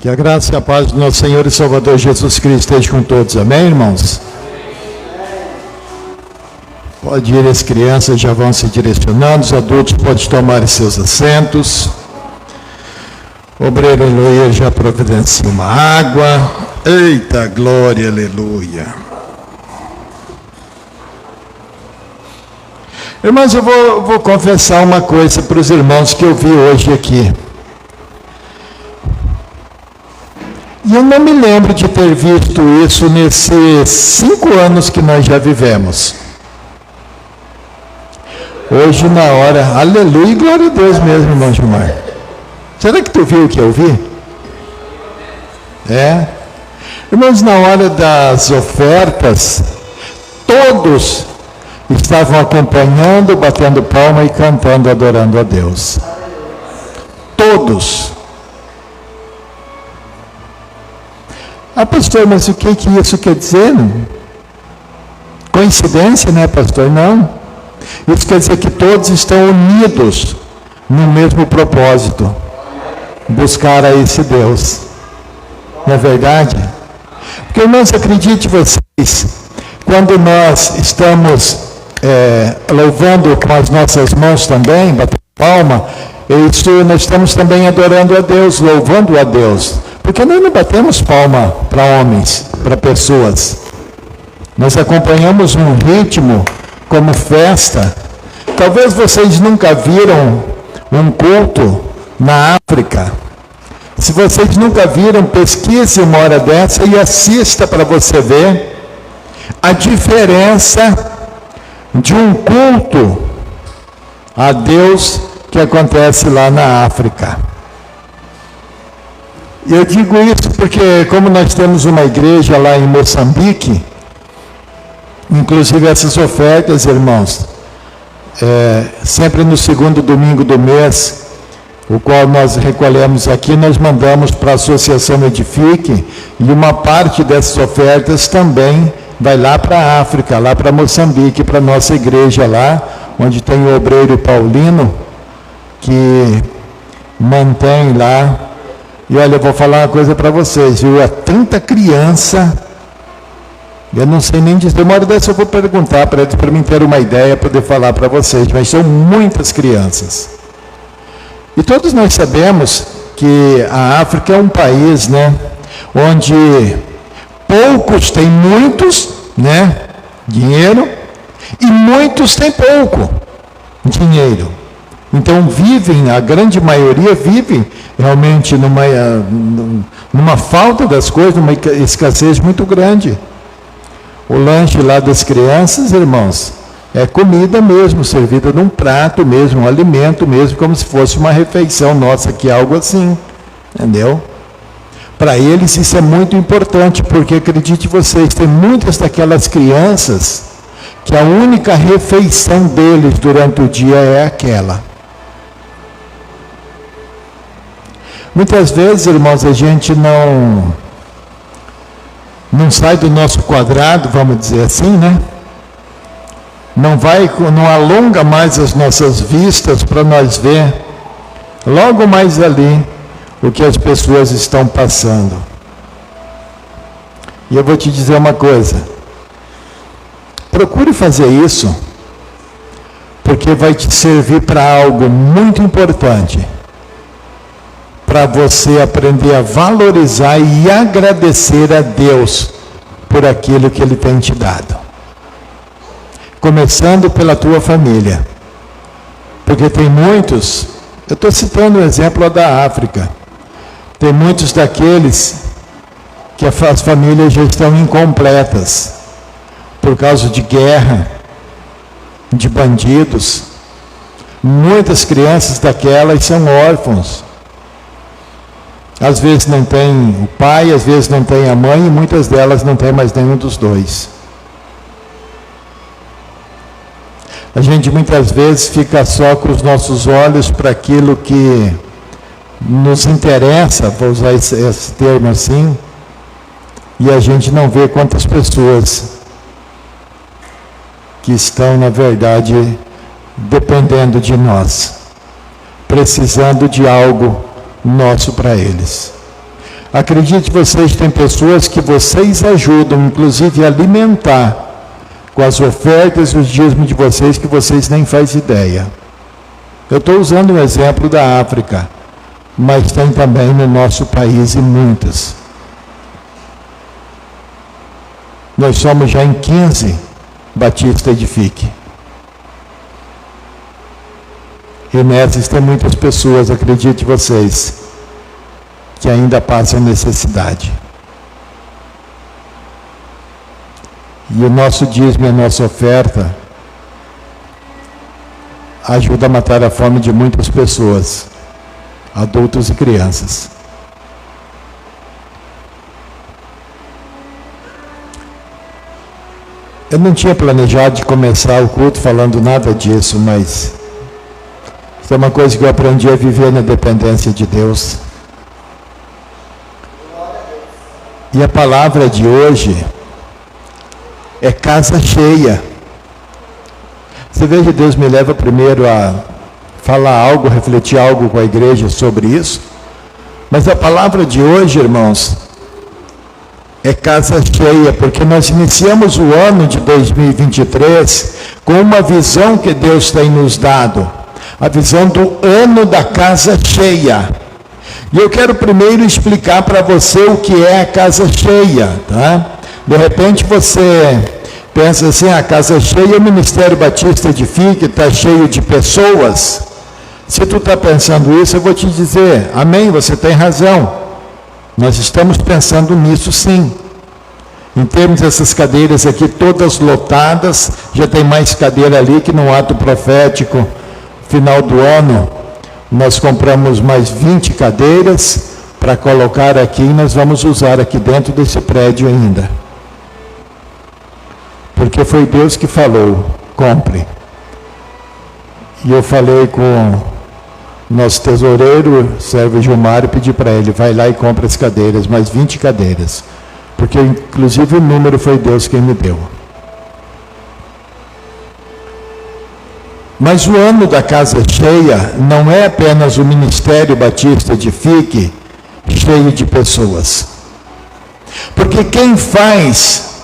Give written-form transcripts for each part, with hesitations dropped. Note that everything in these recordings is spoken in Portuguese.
Que a graça e a paz do nosso Senhor e Salvador Jesus Cristo esteja com todos. Amém, irmãos? Pode ir, as crianças já vão se direcionando, os adultos podem tomar seus assentos. O obreiro aleluia já providencia uma água. Eita, glória, aleluia. Irmãos, eu vou confessar uma coisa para os irmãos que eu vi hoje aqui. E eu não me lembro de ter visto isso nesses 5 anos que nós já vivemos. Hoje na hora, aleluia e glória a Deus mesmo, irmão Gilmar. Será que tu viu o que eu vi? É. Irmãos, na hora das ofertas, todos estavam acompanhando, batendo palma e cantando, adorando a Deus. Todos. Ah, pastor, mas o que isso quer dizer? Coincidência, né, pastor? Não. Isso quer dizer que todos estão unidos no mesmo propósito. Buscar a esse Deus. Não é verdade? Porque, irmãos, acredite vocês, quando nós estamos louvando com as nossas mãos também, batendo palma, isso nós estamos também adorando a Deus, louvando a Deus. Porque nós não batemos palma para homens, para pessoas. Nós acompanhamos um ritmo como festa. Talvez vocês nunca viram um culto na África. Se vocês nunca viram, pesquise uma hora dessa e assista para você ver a diferença de um culto a Deus que acontece lá na África. Eu digo isso porque, como nós temos uma igreja lá em Moçambique, inclusive essas ofertas, irmãos, sempre no segundo domingo do mês, o qual nós recolhemos aqui, nós mandamos para a Associação Edifique, e uma parte dessas ofertas também vai lá para a África, lá para Moçambique, para a nossa igreja lá, onde tem o obreiro Paulino, que mantém lá. E olha, eu vou falar uma coisa para vocês, viu? É tanta criança, eu não sei nem dizer, uma hora dessa eu vou perguntar para eles, para mim ter uma ideia, poder falar para vocês, mas são muitas crianças. E todos nós sabemos que a África é um país, né, onde poucos têm muitos, né, dinheiro, e muitos têm pouco dinheiro. Então vivem, a grande maioria vive realmente numa falta das coisas, numa escassez muito grande. O lanche lá das crianças, irmãos, é comida mesmo, servida num prato mesmo, um alimento mesmo, como se fosse uma refeição nossa aqui, algo assim, entendeu? Para eles isso é muito importante, porque acredite vocês, tem muitas daquelas crianças que a única refeição deles durante o dia é aquela. Muitas vezes, irmãos, a gente não sai do nosso quadrado, vamos dizer assim, né? Não alonga mais as nossas vistas para nós ver logo mais ali o que as pessoas estão passando. E eu vou te dizer uma coisa, procure fazer isso, porque vai te servir para algo muito importante, para você aprender a valorizar e agradecer a Deus por aquilo que Ele tem te dado. Começando pela tua família. Porque tem muitos, eu estou citando o exemplo da África, tem muitos daqueles que as famílias já estão incompletas, por causa de guerra, de bandidos. Muitas crianças daquelas são órfãos. Às vezes não tem o pai, às vezes não tem a mãe, e muitas delas não tem mais nenhum dos dois. A gente muitas vezes fica só com os nossos olhos para aquilo que nos interessa, vou usar esse termo assim, e a gente não vê quantas pessoas que estão, na verdade, dependendo de nós, precisando de algo nosso para eles. Acredite vocês, tem pessoas que vocês ajudam, inclusive a alimentar, com as ofertas e os dízimos de vocês, que vocês nem fazem ideia. Eu estou usando um exemplo da África, mas tem também no nosso país e muitas. Nós somos já em 15 Batista Edifique. E nessas tem muitas pessoas, acredite vocês, que ainda passam necessidade. E o nosso dízimo e a nossa oferta ajuda a matar a fome de muitas pessoas, adultos e crianças. Eu não tinha planejado de começar o culto falando nada disso, mas isso é uma coisa que eu aprendi a viver na dependência de Deus. E a palavra de hoje é casa cheia. Você vê que Deus me leva primeiro a falar algo, refletir algo com a igreja sobre isso. Mas a palavra de hoje, irmãos, é casa cheia, porque nós iniciamos o ano de 2023 com uma visão que Deus tem nos dado. A visão do ano da casa cheia. E eu quero primeiro explicar para você o que é a casa cheia, tá? De repente você pensa assim, a casa cheia, o Ministério Batista Edifique está cheio de pessoas. Se tu está pensando isso, eu vou te dizer, amém, você tem razão. Nós estamos pensando nisso sim. Em termos dessas cadeiras aqui, todas lotadas, já tem mais cadeira ali que no ato profético, final do ano, nós compramos mais 20 cadeiras para colocar aqui e nós vamos usar aqui dentro desse prédio ainda. Porque foi Deus que falou, compre. E eu falei com o nosso tesoureiro, servo Gilmar, e pedi para ele, vai lá e compra as cadeiras, mais 20 cadeiras. Porque inclusive o número foi Deus quem me deu. Mas o ano da casa cheia não é apenas o Ministério Batista Edifique cheio de pessoas. Porque quem faz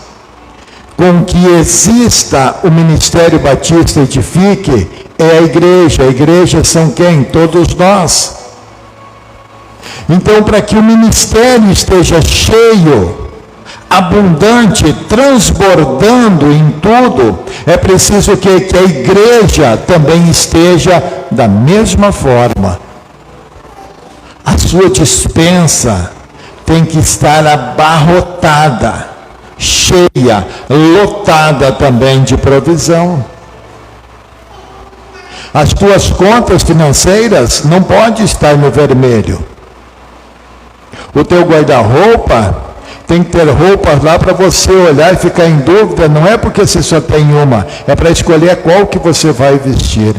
com que exista o Ministério Batista Edifique é a igreja. A igreja são quem? Todos nós. Então, para que o ministério esteja cheio, abundante, transbordando em tudo, é preciso que a igreja também esteja da mesma forma. A sua despensa tem que estar abarrotada, cheia, lotada também de provisão. As tuas contas financeiras não podem estar no vermelho. O teu guarda-roupa tem que ter roupas lá para você olhar e ficar em dúvida, não é porque você só tem uma, é para escolher qual que você vai vestir.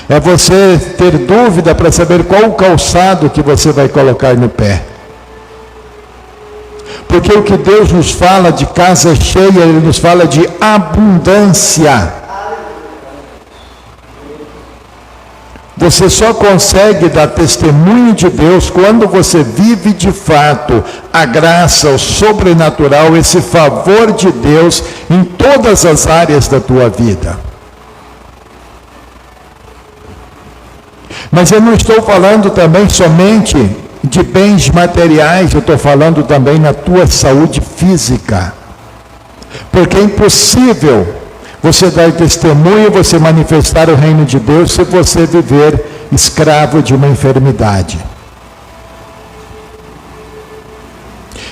É você ter dúvida para saber qual o calçado que você vai colocar no pé. Porque o que Deus nos fala de casa cheia, Ele nos fala de abundância. Você só consegue dar testemunho de Deus quando você vive de fato a graça, o sobrenatural, esse favor de Deus em todas as áreas da tua vida. Mas eu não estou falando também somente de bens materiais, eu estou falando também na tua saúde física. Porque é impossível você dar testemunho, você manifestar o reino de Deus, se você viver escravo de uma enfermidade.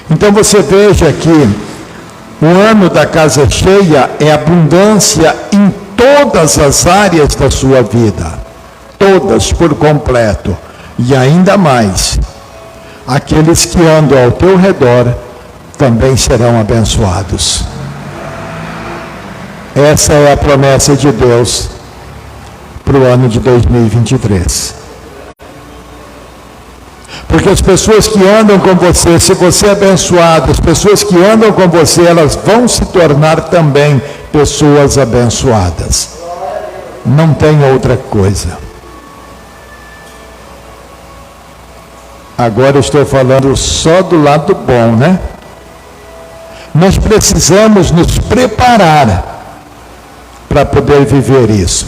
Então você veja que o ano da casa cheia é abundância em todas as áreas da sua vida. Todas por completo. E ainda mais, aqueles que andam ao teu redor também serão abençoados. Essa é a promessa de Deus para o ano de 2023. Porque as pessoas que andam com você, se você é abençoado, as pessoas que andam com você, elas vão se tornar também pessoas abençoadas. Não tem outra coisa. Agora eu estou falando só do lado bom, né? Nós precisamos nos preparar para poder viver isso.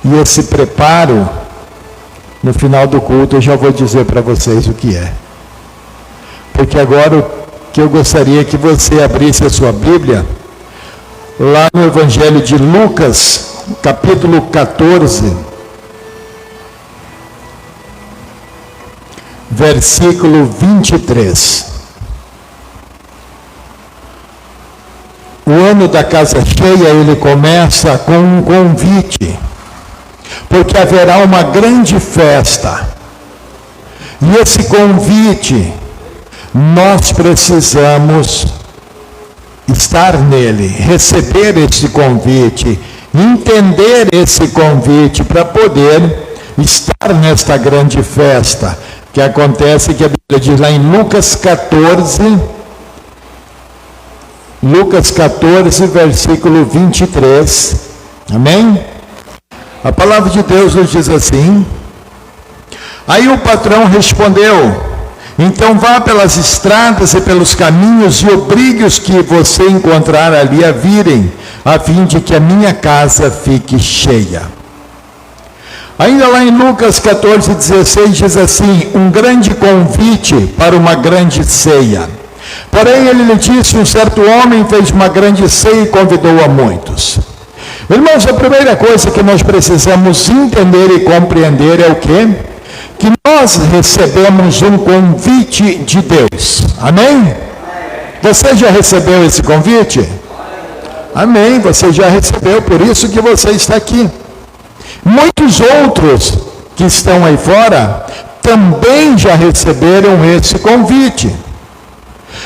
E esse preparo, no final do culto, eu já vou dizer para vocês o que é. Porque agora o que eu gostaria que você abrisse a sua Bíblia, lá no Evangelho de Lucas, capítulo 14, versículo 23. O ano da casa cheia, ele começa com um convite, porque haverá uma grande festa. E esse convite, nós precisamos estar nele, receber esse convite, entender esse convite para poder estar nesta grande festa, que acontece, que a Bíblia diz lá em Lucas 14, versículo 23, amém? A palavra de Deus nos diz assim: aí o patrão respondeu: então vá pelas estradas e pelos caminhos e obrigue os que você encontrar ali a virem, a fim de que a minha casa fique cheia. Ainda lá em Lucas 14:16 diz assim: um grande convite para uma grande ceia. Porém ele lhe disse: um certo homem fez uma grande ceia e convidou a muitos. Irmãos, a primeira coisa que nós precisamos entender e compreender é o quê? Que nós recebemos um convite de Deus. Amém? Você já recebeu esse convite? Amém, você já recebeu, por isso que você está aqui. Muitos outros que estão aí fora também já receberam esse convite.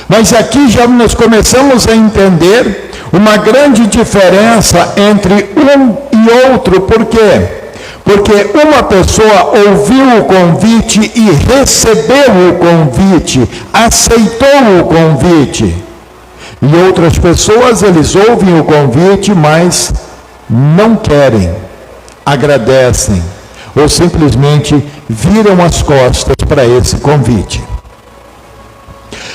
Mas aqui já nós começamos a entender uma grande diferença entre um e outro. Por quê? Porque uma pessoa ouviu o convite e recebeu o convite, aceitou o convite. E outras pessoas, eles ouvem o convite, mas não querem, agradecem, ou simplesmente viram as costas para esse convite.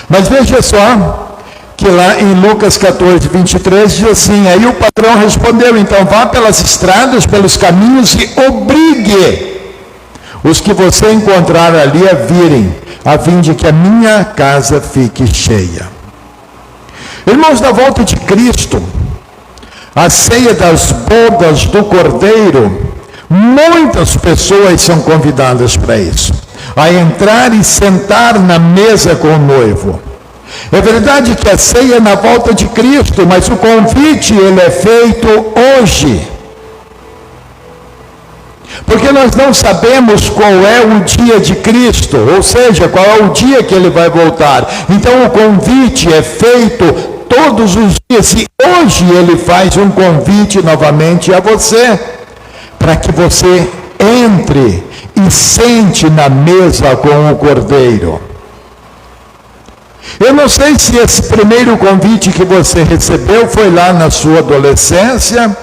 Mas veja só, que lá em Lucas 14:23 diz assim: aí o patrão respondeu: então vá pelas estradas, pelos caminhos e obrigue os que você encontrar ali a virem, a fim de que a minha casa fique cheia. Irmãos, na volta de Cristo, a ceia das bodas do Cordeiro, muitas pessoas são convidadas para isso, a entrar e sentar na mesa com o noivo. É verdade que a ceia é na volta de Cristo, mas o convite ele é feito hoje. Porque nós não sabemos qual é o dia de Cristo, ou seja, qual é o dia que ele vai voltar. Então o convite é feito todos os dias, e hoje ele faz um convite novamente a você, para que você entre e sente na mesa com o Cordeiro. Eu não sei se esse primeiro convite que você recebeu foi lá na sua adolescência,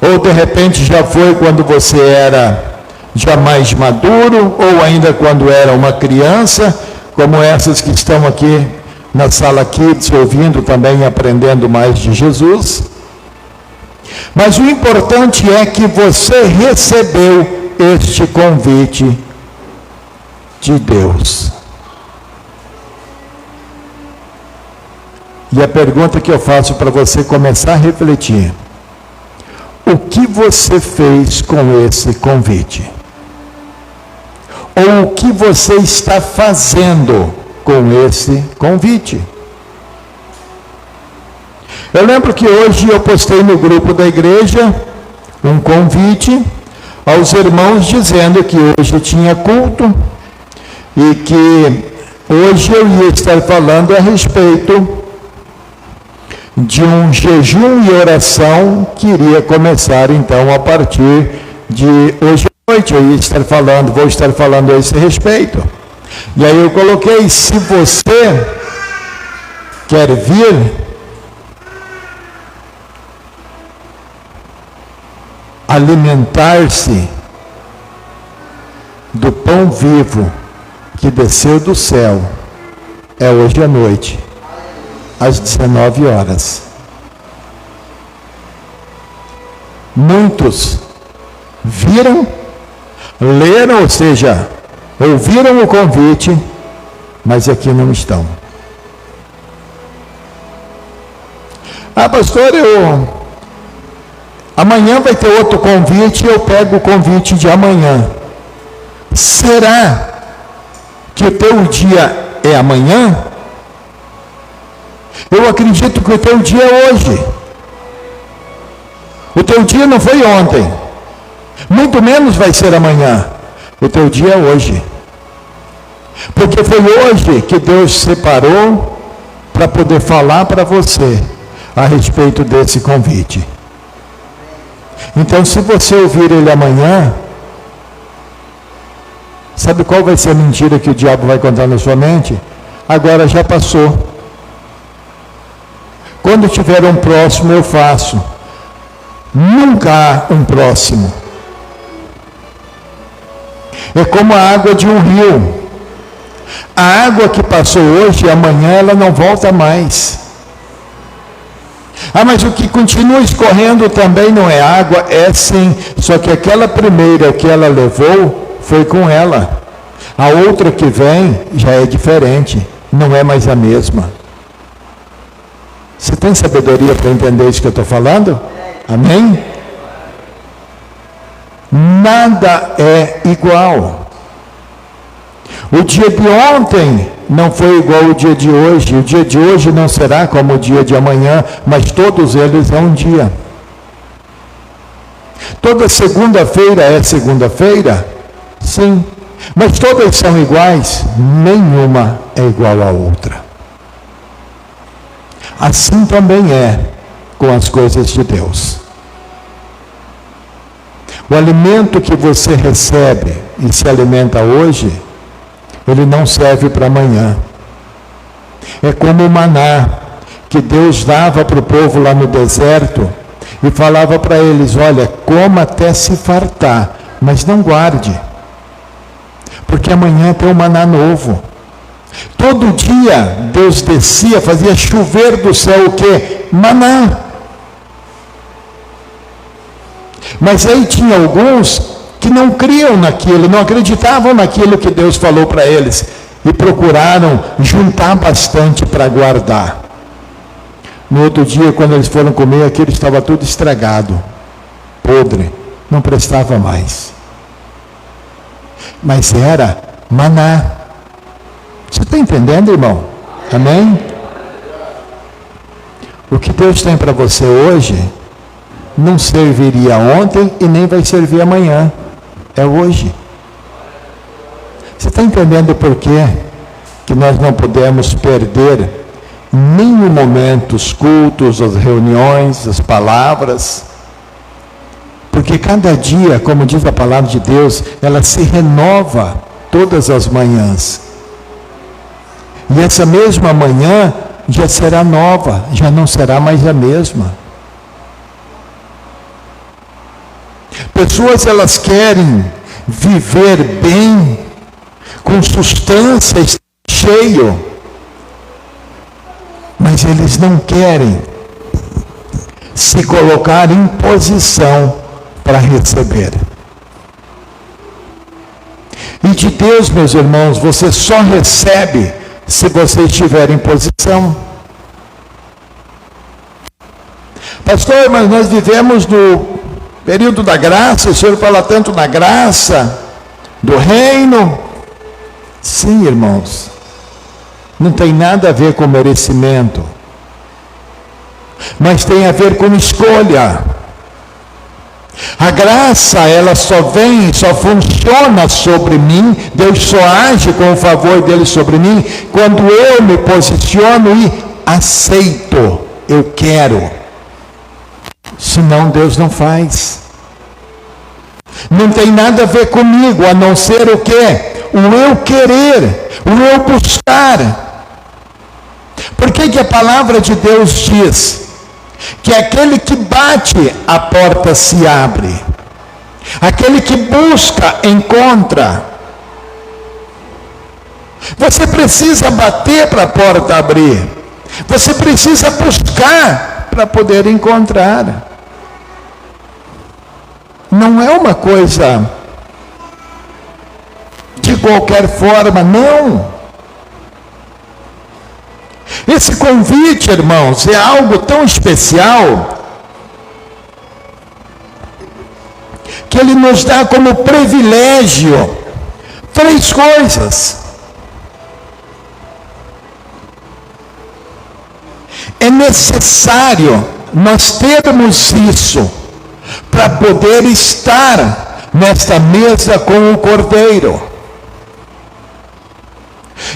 ou de repente já foi quando você era já mais maduro, ou ainda quando era uma criança, como essas que estão aqui na sala Kids, ouvindo também e aprendendo mais de Jesus. Mas o importante é que você recebeu este convite de Deus. E a pergunta que eu faço para você começar a refletir: o que você fez com esse convite? Ou o que você está fazendo com esse convite? Eu lembro que hoje eu postei no grupo da igreja um convite aos irmãos dizendo que hoje tinha culto e que hoje eu ia estar falando a respeito de um jejum e oração que iria começar então a partir de hoje à noite. Eu ia estar falando, vou estar falando a esse respeito. E aí eu coloquei: se você quer vir, alimentar-se do pão vivo que desceu do céu é hoje à noite, às 19 horas. Muitos viram, leram, ou seja, ouviram o convite, mas aqui não estão. Ah, pastor, amanhã vai ter outro convite, eu pego o convite de amanhã. Será que o teu dia é amanhã? Eu acredito que o teu dia é hoje. O teu dia não foi ontem, muito menos vai ser amanhã. O teu dia é hoje, porque foi hoje que Deus separou para poder falar para você a respeito desse convite. Então, se você ouvir ele amanhã, sabe qual vai ser a mentira que o diabo vai contar na sua mente? Agora já passou. Quando tiver um próximo, eu faço. Nunca há um próximo. É como a água de um rio. A água que passou hoje, amanhã ela não volta mais. Ah, mas o que continua escorrendo também não é água, é sim. Só que aquela primeira que ela levou foi com ela. A outra que vem já é diferente, não é mais a mesma. Você tem sabedoria para entender isso que eu estou falando? Amém? Nada é igual. O dia de ontem não foi igual ao dia de hoje. O dia de hoje não será como o dia de amanhã, mas todos eles é um dia. Toda segunda-feira é segunda-feira? Sim. Mas todas são iguais? Nenhuma é igual à outra. Assim também é com as coisas de Deus. O alimento que você recebe e se alimenta hoje, ele não serve para amanhã. É como o maná que Deus dava para o povo lá no deserto e falava para eles: olha, coma até se fartar, mas não guarde, porque amanhã tem um maná novo. Todo dia Deus descia, fazia chover do céu o quê? Maná. Mas aí tinha alguns que não criam naquilo, não acreditavam naquilo que Deus falou para eles e procuraram juntar bastante para guardar. No outro dia, quando eles foram comer, aquilo estava tudo estragado, podre, não prestava mais. Mas era maná. Você está entendendo, irmão? Amém? O que Deus tem para você hoje não serviria ontem e nem vai servir amanhã. É hoje. Você está entendendo por quê que nós não podemos perder em nenhum momento os cultos, as reuniões, as palavras? Porque cada dia, como diz a palavra de Deus, ela se renova todas as manhãs. E essa mesma manhã já será nova, já não será mais a mesma. Pessoas, elas querem viver bem, com substância, cheio, mas eles não querem se colocar em posição para receber. E de Deus, meus irmãos, você só recebe se você estiver em posição. Pastor, mas nós vivemos no período da graça, o Senhor fala tanto da graça, do reino. Sim, irmãos, não tem nada a ver com merecimento, mas tem a ver com escolha. A graça, ela só vem, só funciona sobre mim, Deus só age com o favor dele sobre mim, quando eu me posiciono e aceito, eu quero. Senão Deus não faz. Não tem nada a ver comigo, a não ser o quê? O eu querer, o eu buscar. Por que a palavra de Deus diz que aquele que bate, a porta se abre? Aquele que busca, encontra. Você precisa bater para a porta abrir. Você precisa buscar para poder encontrar. Não é uma coisa de qualquer forma, não. Esse convite, irmãos, é algo tão especial que ele nos dá como privilégio 3 coisas. É necessário nós termos isso para poder estar nesta mesa com o Cordeiro.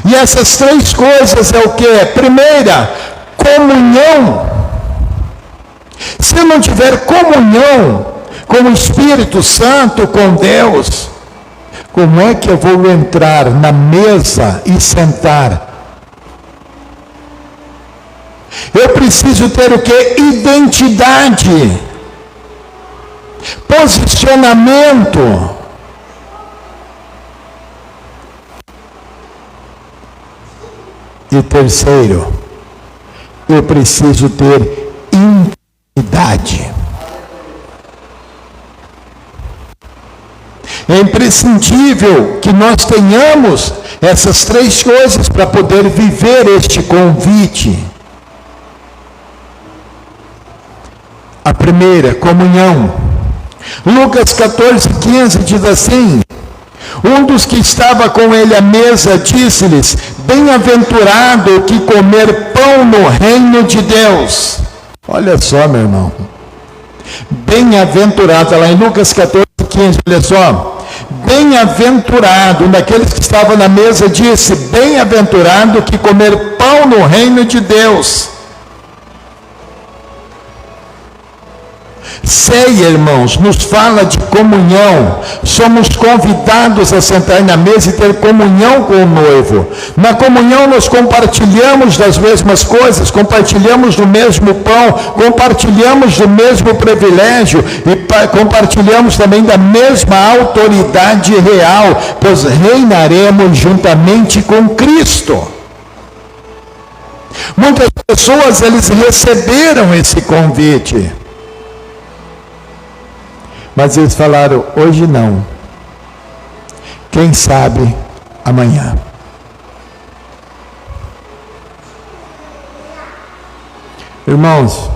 E essas 3 coisas é o que? Primeira, comunhão. Se eu não tiver comunhão com o Espírito Santo, com Deus, como é que eu vou entrar na mesa e sentar? Eu preciso ter o que? Identidade, posicionamento. E terceiro, eu preciso ter intimidade. É imprescindível que nós tenhamos essas 3 coisas para poder viver este convite. A primeira, comunhão. Lucas 14:15 diz assim: um dos que estava com ele à mesa disse-lhes: bem-aventurado o que comer pão no reino de Deus. Olha só, meu irmão. Bem-aventurado, lá em Lucas 14:15, olha só. Bem-aventurado, um daqueles que estavam na mesa disse: bem-aventurado que comer pão no reino de Deus. Ceia, irmãos, nos fala de comunhão. Somos convidados a sentar na mesa e ter comunhão com o noivo. Na comunhão nós compartilhamos das mesmas coisas, compartilhamos do mesmo pão, compartilhamos do mesmo privilégio e compartilhamos também da mesma autoridade real, pois reinaremos juntamente com Cristo. Muitas pessoas, eles receberam esse convite, mas eles falaram: hoje não. Quem sabe amanhã. Irmãos,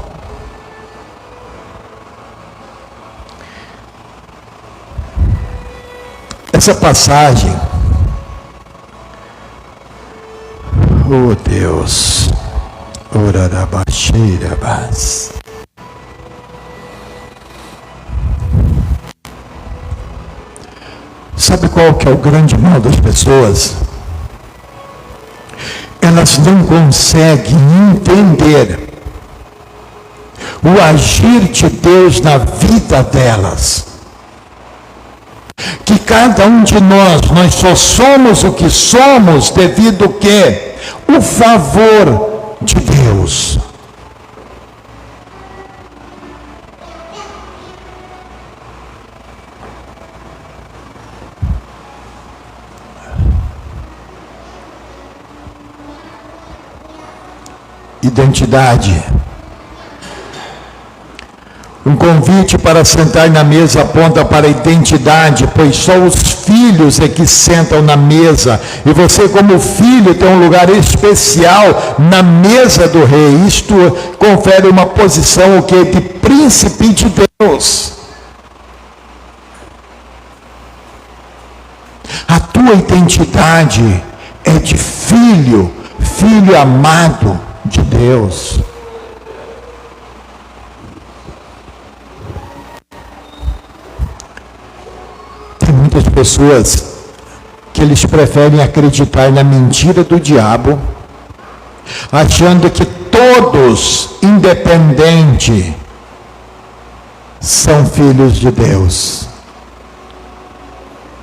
essa passagem, oh Deus, orarabaxeirabas. Sabe qual que é o grande mal das pessoas? Elas não conseguem entender o agir de Deus na vida delas. Que cada um de nós só somos o que somos devido ao quê? O favor de Deus. Identidade. Um convite para sentar na mesa aponta para a identidade, pois só os filhos é que sentam na mesa. E você, como filho, tem um lugar especial na mesa do rei. Isto confere uma posição o que? De príncipe de Deus. A tua identidade é de filho, filho amado de Deus. Tem muitas pessoas que eles preferem acreditar na mentira do diabo, achando que todos, independente, são filhos de Deus.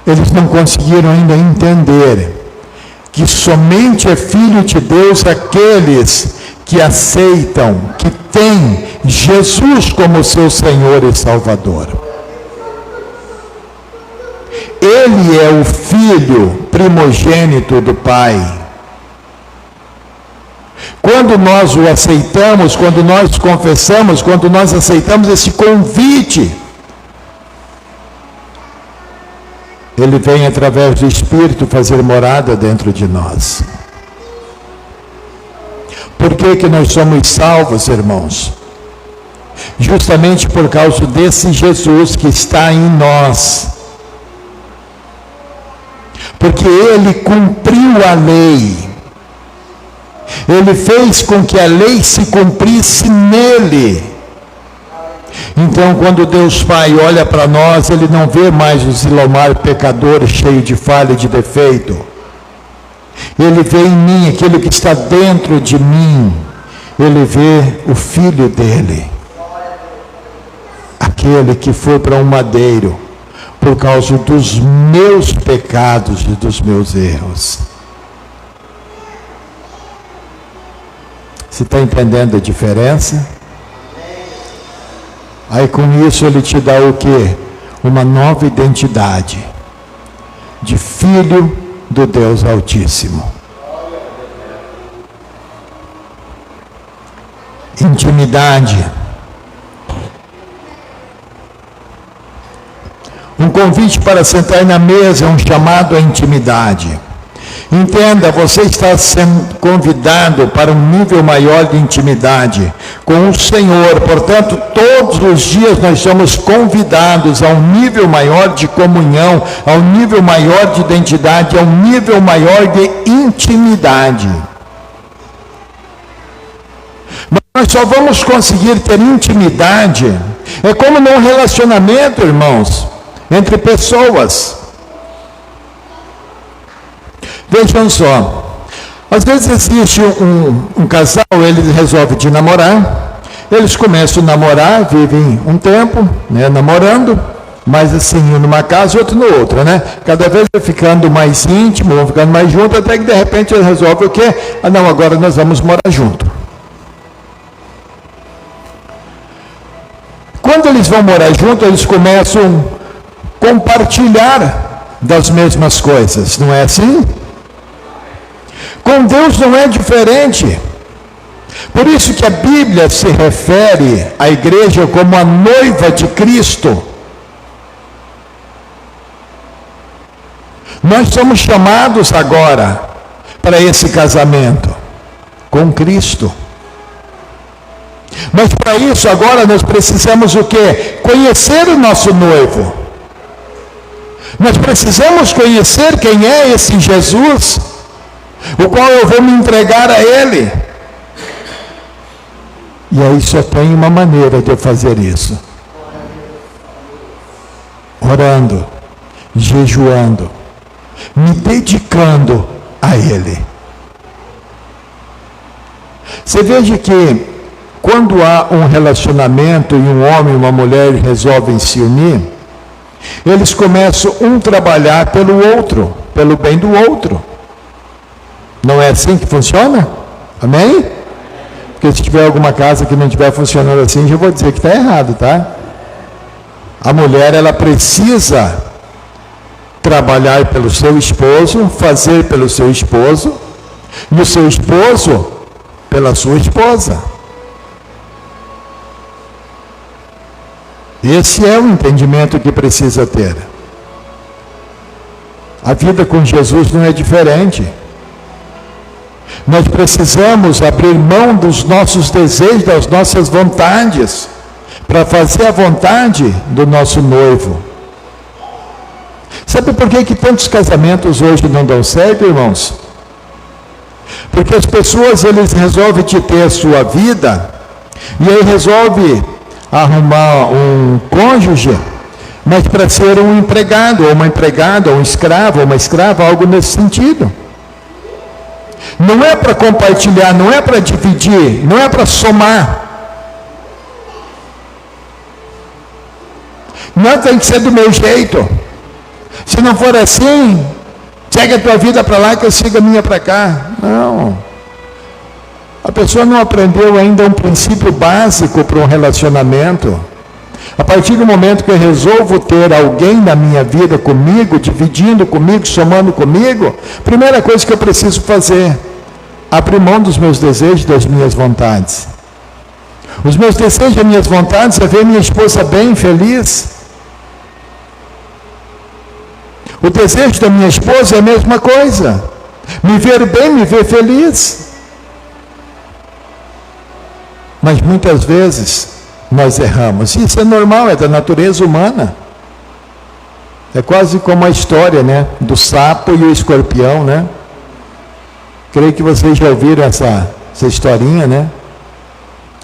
Eles não conseguiram ainda entender que somente é filho de Deus aqueles que aceitam, que têm Jesus como seu Senhor e Salvador. Ele é o Filho primogênito do Pai. Quando nós o aceitamos, quando nós confessamos, quando nós aceitamos esse convite, Ele vem através do Espírito fazer morada dentro de nós. Por que nós somos salvos, irmãos? Justamente por causa desse Jesus que está em nós. Porque Ele cumpriu a lei. Ele fez com que a lei se cumprisse nele. Então, quando Deus Pai olha para nós, Ele não vê mais o Zilomar pecador, cheio de falha e de defeito. Ele vê em mim aquele que está dentro de mim. Ele vê o Filho dele. Aquele que foi para um madeiro por causa dos meus pecados e dos meus erros. Você está entendendo a diferença? Aí com isso Ele te dá o quê? Uma nova identidade de filho do Deus Altíssimo. Intimidade. Um convite para sentar na mesa é um chamado à intimidade. Entenda, você está sendo convidado para um nível maior de intimidade com o Senhor. Portanto, todos os dias nós somos convidados a um nível maior de comunhão, a um nível maior de identidade, a um nível maior de intimidade. Mas nós só vamos conseguir ter intimidade, é como num relacionamento, irmãos, entre pessoas. Vejam só, às vezes existe um casal, eles resolvem de namorar, eles começam a namorar, vivem um tempo, né, namorando, mas assim, um numa casa e outro no outro, né? Cada vez vai ficando mais íntimo, vão ficando mais juntos, até que de repente eles resolvem o quê? Ah não, agora nós vamos morar junto. Quando eles vão morar junto, eles começam a compartilhar das mesmas coisas, não é assim? Com Deus não é diferente. Por isso que a Bíblia se refere à igreja como a noiva de Cristo. Nós somos chamados agora para esse casamento com Cristo. Mas para isso agora nós precisamos o quê? Conhecer o nosso noivo. Nós precisamos conhecer quem é esse Jesus, o qual eu vou me entregar a Ele. E aí só tem uma maneira de eu fazer isso: orando, jejuando, me dedicando a Ele. Você veja que quando há um relacionamento e um homem e uma mulher resolvem se unir, eles começam um trabalhar pelo outro, pelo bem do outro. Não é assim que funciona? Amém? Porque se tiver alguma casa que não estiver funcionando assim, já vou dizer que está errado, tá? A mulher, ela precisa trabalhar pelo seu esposo, fazer pelo seu esposo, e o seu esposo pela sua esposa. Esse é o entendimento que precisa ter. A vida com Jesus não é diferente. Nós precisamos abrir mão dos nossos desejos, das nossas vontades, para fazer a vontade do nosso noivo. Sabe por que tantos casamentos hoje não dão certo, irmãos? Porque as pessoas, eles resolvem de ter a sua vida, e aí resolve arrumar um cônjuge, mas para ser um empregado, ou uma empregada, ou um escravo, ou uma escrava, algo nesse sentido. Não é para compartilhar, não é para dividir, não é para somar. Não tem que ser do meu jeito. Se não for assim, segue a tua vida para lá que eu sigo a minha para cá. Não. A pessoa não aprendeu ainda um princípio básico para um relacionamento. A partir do momento que eu resolvo ter alguém na minha vida comigo, dividindo comigo, somando comigo, primeira coisa que eu preciso fazer, abrir mão dos meus desejos, das minhas vontades. Os meus desejos e as minhas vontades é ver minha esposa bem, feliz. O desejo da minha esposa é a mesma coisa. Me ver bem, me ver feliz. Mas muitas vezes nós erramos. Isso é normal, é da natureza humana. É quase como a história, né, do sapo e o escorpião, né? Creio que vocês já ouviram essa historinha, né?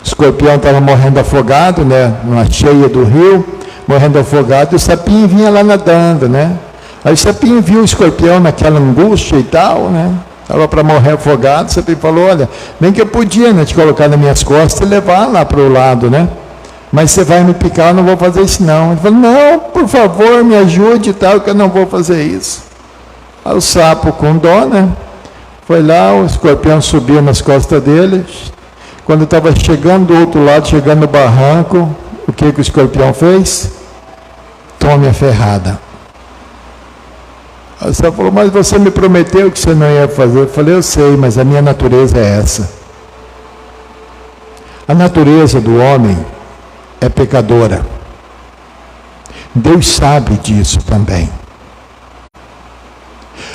O escorpião estava morrendo afogado, né, numa cheia do rio, morrendo afogado, e o sapinho vinha lá nadando, né? Aí o sapinho viu o escorpião naquela angústia e tal, né? Estava para morrer afogado, o sapinho falou, olha, bem que eu podia, né, te colocar nas minhas costas e levar lá para o lado, né? Mas você vai me picar, eu não vou fazer isso não. Ele falou, não, por favor, me ajude e tal, que eu não vou fazer isso. Aí o sapo, com dó, né, foi lá, o escorpião subiu nas costas dele. Quando estava chegando do outro lado, chegando no barranco, o que o escorpião fez? Tome a ferrada. Aí o sapo falou, mas você me prometeu que você não ia fazer. Eu falei, eu sei, mas a minha natureza é essa. A natureza do homem é pecadora. Deus sabe disso também.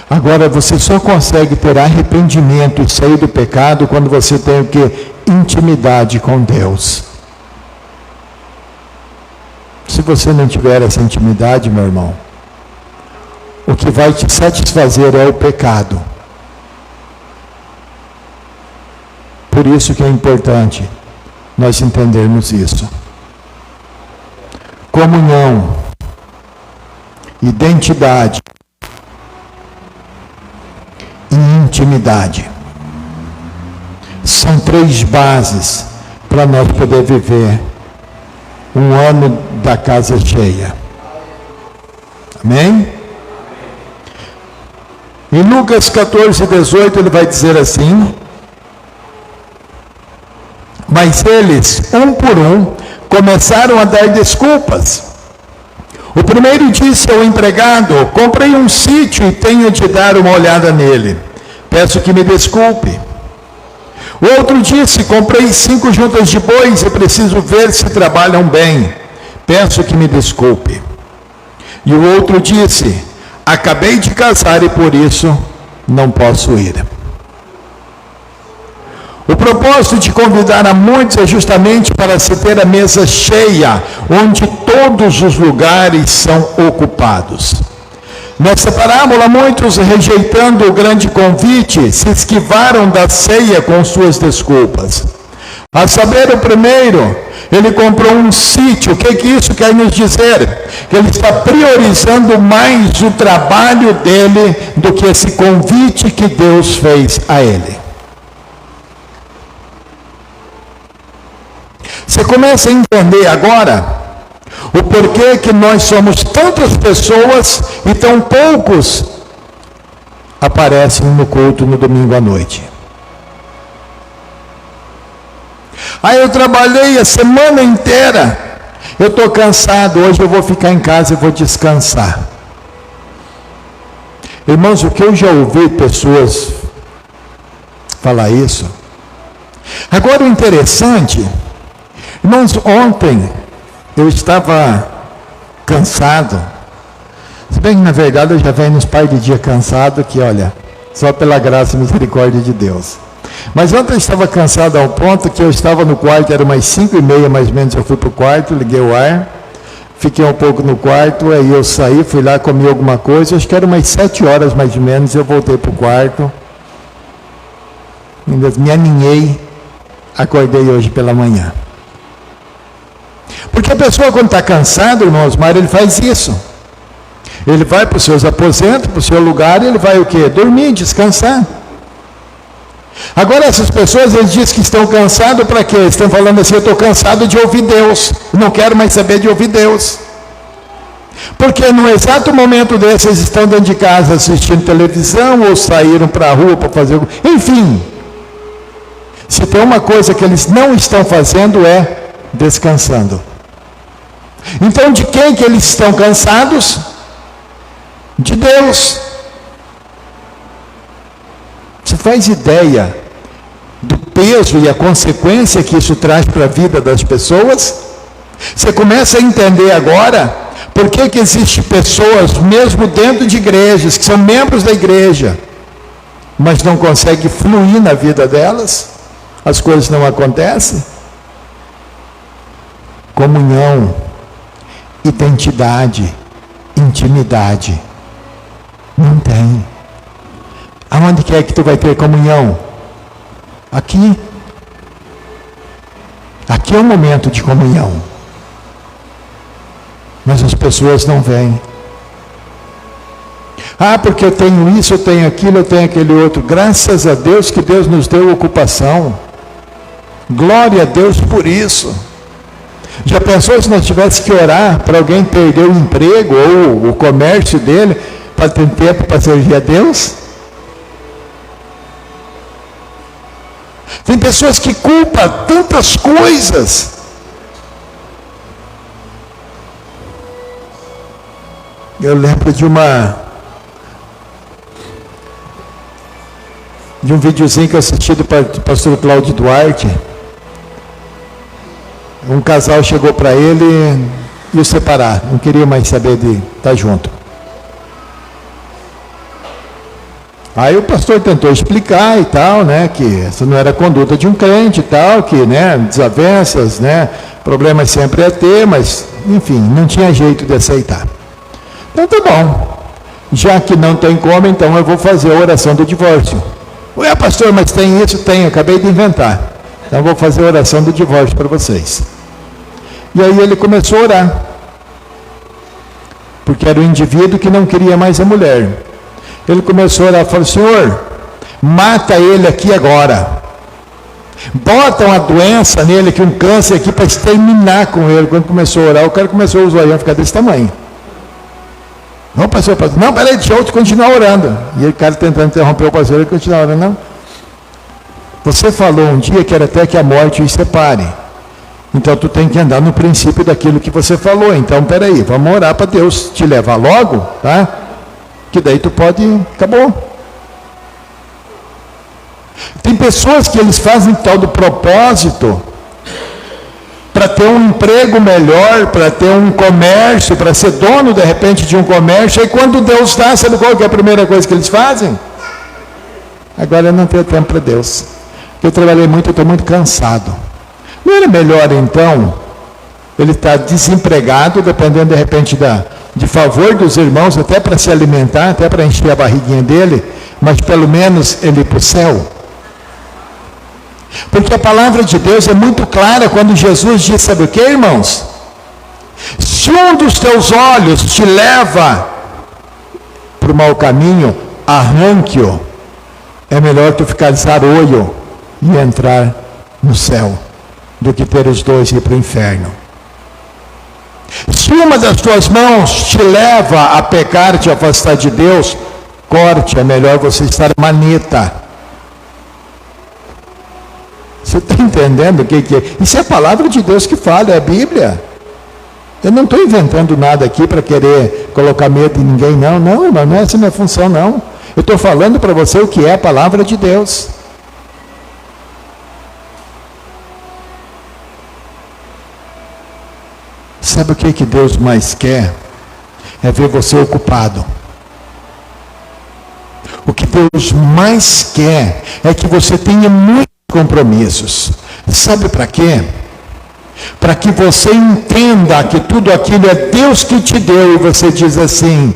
Agora, você só consegue ter arrependimento e sair do pecado quando você tem o quê? Intimidade com Deus. Se você não tiver essa intimidade, meu irmão, o que vai te satisfazer é o pecado. Por isso que é importante nós entendermos isso. Comunhão, identidade e intimidade são três bases para nós poder viver um ano da casa cheia. Amém? Em Lucas 14, 18 ele vai dizer assim, mas eles, um por um, começaram a dar desculpas. O primeiro disse ao empregado, comprei um sítio e tenho de dar uma olhada nele. Peço que me desculpe. O outro disse, comprei 5 juntas de bois e preciso ver se trabalham bem. Peço que me desculpe. E o outro disse, acabei de casar e por isso não posso ir. O propósito de convidar a muitos é justamente para se ter a mesa cheia, onde todos os lugares são ocupados. Nessa parábola, muitos, rejeitando o grande convite, se esquivaram da ceia com suas desculpas. A saber, o primeiro, ele comprou um sítio. O que isso quer nos dizer? Que ele está priorizando mais o trabalho dele do que esse convite que Deus fez a ele. Você começa a entender agora o porquê que nós somos tantas pessoas e tão poucos aparecem no culto no domingo à noite. Aí eu trabalhei a semana inteira, eu estou cansado, hoje eu vou ficar em casa e vou descansar. Irmãos, o que eu já ouvi pessoas falar isso. Agora o interessante, irmãos, ontem eu estava cansado. Se bem que na verdade eu já venho nos par de dia cansado, que olha, só pela graça e misericórdia de Deus. Mas ontem eu estava cansado ao ponto que eu estava no quarto, era umas 5h30 mais ou menos, eu fui para o quarto, liguei o ar, fiquei um pouco no quarto, aí eu saí, fui lá, comi alguma coisa, acho que era umas 7 horas mais ou menos, eu voltei para o quarto, ainda me aninhei, acordei hoje pela manhã. Porque a pessoa quando está cansada, irmãos, mas ele faz isso. Ele vai para os seus aposentos, para o seu lugar, e ele vai o quê? Dormir, descansar. Agora essas pessoas, eles dizem que estão cansados para quê? Estão falando assim, eu estou cansado de ouvir Deus, não quero mais saber de ouvir Deus. Porque no exato momento desse, eles estão dentro de casa assistindo televisão, ou saíram para a rua para fazer... Enfim, se tem uma coisa que eles não estão fazendo é descansando. Então, de quem que eles estão cansados? De Deus. Você faz ideia do peso e a consequência que isso traz para a vida das pessoas? Você começa a entender agora por que existem pessoas, mesmo dentro de igrejas, que são membros da igreja, mas não conseguem fluir na vida delas, as coisas não acontecem. Comunhão, identidade, intimidade, não tem. Aonde que é que tu vai ter comunhão? Aqui. Aqui é o momento de comunhão. Mas as pessoas não vêm. Ah, porque eu tenho isso, eu tenho aquilo, eu tenho aquele outro. Graças a Deus que Deus nos deu ocupação. Glória a Deus por isso. Já pensou se nós tivéssemos que orar para alguém perder o emprego ou o comércio dele para ter tempo para servir a Deus? Tem pessoas que culpam tantas coisas. Eu lembro de um videozinho que eu assisti do pastor Cláudio Duarte. Um casal chegou para ele e o separar, não queria mais saber de estar junto. Aí o pastor tentou explicar e tal, né, que essa não era a conduta de um crente e tal, que, né, desavenças, né, problemas sempre ia ter, mas, enfim, não tinha jeito de aceitar. Então tá bom, já que não tem como, então eu vou fazer a oração do divórcio. Ué, pastor, mas tem isso? Tem, acabei de inventar. Então eu vou fazer a oração do divórcio para vocês. E aí ele começou a orar, porque era o indivíduo que não queria mais a mulher. Ele começou a orar, falou: Senhor, mata ele aqui agora. Bota uma doença nele, aqui, um câncer aqui, para exterminar com ele. Quando começou a orar, o cara começou a zoar, ficar desse tamanho. Não, pastor, não, peraí, deixa eu continuar orando. E o cara tentando interromper o pastor, ele continuava orando. Não. Você falou um dia que era até que a morte os separe. Então tu tem que andar no princípio daquilo que você falou. Então, peraí, vamos orar para Deus te levar logo, tá? Que daí tu pode, acabou. Tem pessoas que eles fazem tal do propósito para ter um emprego melhor, para ter um comércio, para ser dono de repente de um comércio. Aí quando Deus dá, sabe qual que é a primeira coisa que eles fazem? Agora eu não tenho tempo para Deus. Eu trabalhei muito, eu estou muito cansado. Não era melhor então ele estar desempregado, dependendo de repente de favor dos irmãos, até para se alimentar, até para encher a barriguinha dele, mas pelo menos ele ir para o céu? Porque a palavra de Deus é muito clara quando Jesus diz, sabe o que, irmãos? Se um dos teus olhos te leva para o mau caminho, arranque-o. É melhor tu ficar zarolho e entrar no céu, do que ter os dois e ir para o inferno. Se uma das tuas mãos te leva a pecar, te afastar de Deus, corte, é melhor você estar maneta. Você está entendendo o que é? Isso é a palavra de Deus que fala, é a Bíblia. Eu não estou inventando nada aqui para querer colocar medo em ninguém, não, irmão, não é essa a minha função, não. Eu estou falando para você o que é a palavra de Deus. Sabe o que Deus mais quer? É ver você ocupado. O que Deus mais quer é que você tenha muitos compromissos. Sabe para quê? Para que você entenda que tudo aquilo é Deus que te deu e você diz assim: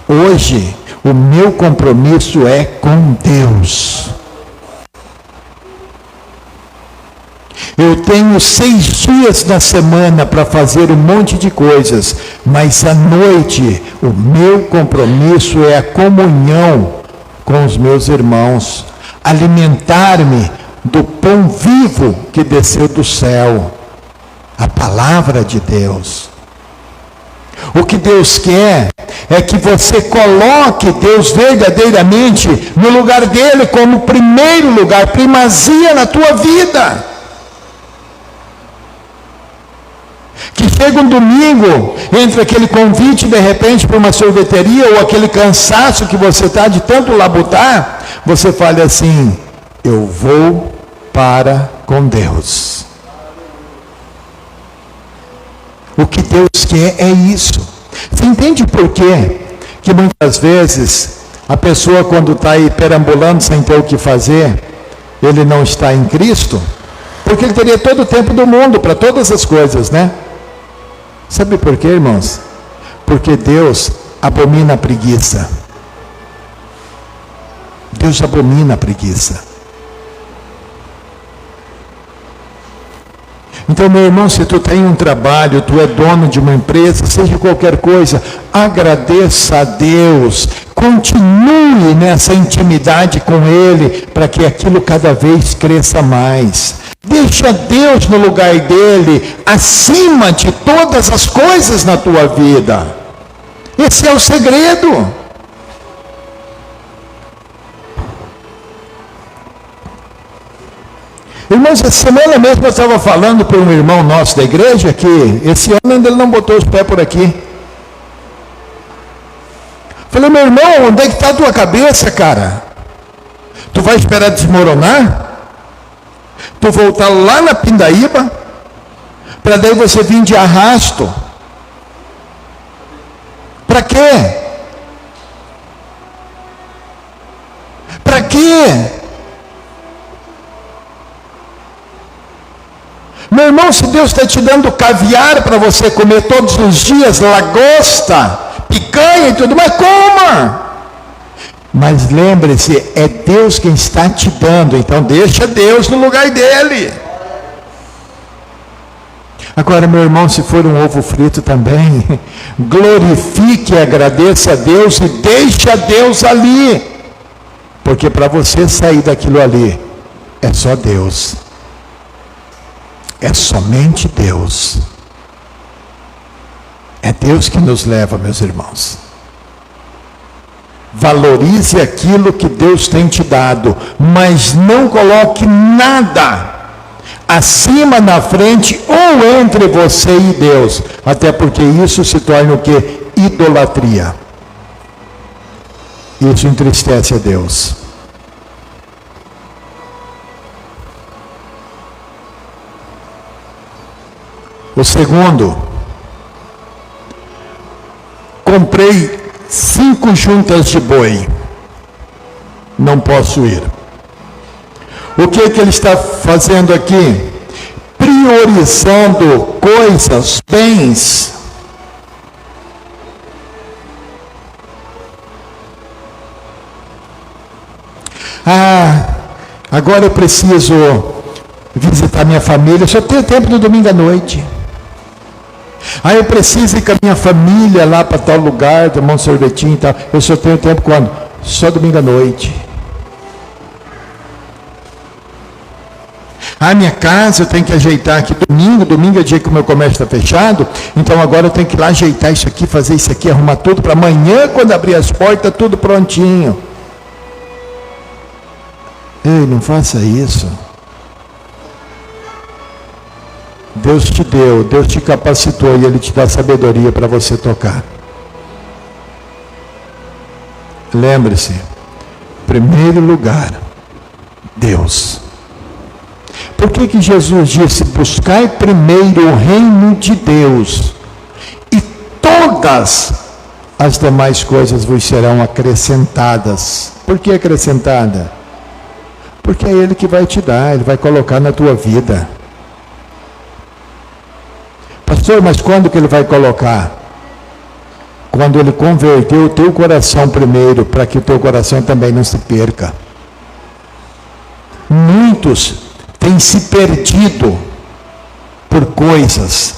hoje o meu compromisso é com Deus. Eu tenho 6 dias na semana para fazer um monte de coisas, mas à noite o meu compromisso é a comunhão com os meus irmãos, alimentar-me do pão vivo que desceu do céu, a palavra de Deus. O que Deus quer é que você coloque Deus verdadeiramente no lugar dele, como primeiro lugar, primazia na tua vida. Que chega um domingo, entre aquele convite de repente para uma sorveteria, ou aquele cansaço que você está de tanto labutar, você fala assim: eu vou para com Deus. O que Deus quer é isso. Você entende por quê? Que muitas vezes a pessoa, quando está aí perambulando sem ter o que fazer, ele não está em Cristo, porque ele teria todo o tempo do mundo para todas as coisas, né? Sabe por quê, irmãos? Porque Deus abomina a preguiça. Deus abomina a preguiça. Então, meu irmão, se tu tem um trabalho, tu é dono de uma empresa, seja qualquer coisa, agradeça a Deus, continue nessa intimidade com Ele, para que aquilo cada vez cresça mais. Deixa Deus no lugar dele, acima de todas as coisas na tua vida. Esse é o segredo. Irmãos, essa semana mesmo eu estava falando para um irmão nosso da igreja que esse ano ainda ele não botou os pés por aqui. Falei: meu irmão, onde é que está a tua cabeça, cara? Tu vai esperar desmoronar? Tu voltar lá na Pindaíba? Para daí você vir de arrasto? Para quê? Para quê? Meu irmão, se Deus está te dando caviar para você comer todos os dias, lagosta, picanha e tudo mais, coma! Mas lembre-se, é Deus quem está te dando, então deixa Deus no lugar dele. Agora, meu irmão, se for um ovo frito também, glorifique e agradeça a Deus e deixe a Deus ali. Porque para você sair daquilo ali, é só Deus. É somente Deus. É Deus que nos leva, meus irmãos. Valorize aquilo que Deus tem te dado, mas não coloque nada acima, na frente ou entre você e Deus, até porque isso se torna o quê? Idolatria. Isso entristece a Deus. O segundo, comprei 5 juntas de boi, não posso ir. O que ele está fazendo aqui? Priorizando coisas, bens. Agora eu preciso visitar minha família, só tenho tempo no domingo à noite. Eu preciso ir com a minha família lá para tal lugar, tomar um sorvetinho e tal. Eu só tenho tempo quando? Só domingo à noite. Minha casa eu tenho que ajeitar aqui domingo é dia que o meu comércio está fechado, então agora eu tenho que ir lá ajeitar isso aqui, fazer isso aqui, arrumar tudo para amanhã, quando abrir as portas, tudo prontinho. Ei, não faça isso. Deus te deu, Deus te capacitou e Ele te dá sabedoria para você tocar. Lembre-se, primeiro lugar, Deus. Por que Jesus disse: buscai primeiro o reino de Deus, e todas as demais coisas vos serão acrescentadas? Por que acrescentada? Porque é Ele que vai te dar, Ele vai colocar na tua vida. Pastor, mas quando que Ele vai colocar? Quando Ele converter o teu coração primeiro, para que o teu coração também não se perca. Muitos têm se perdido por coisas.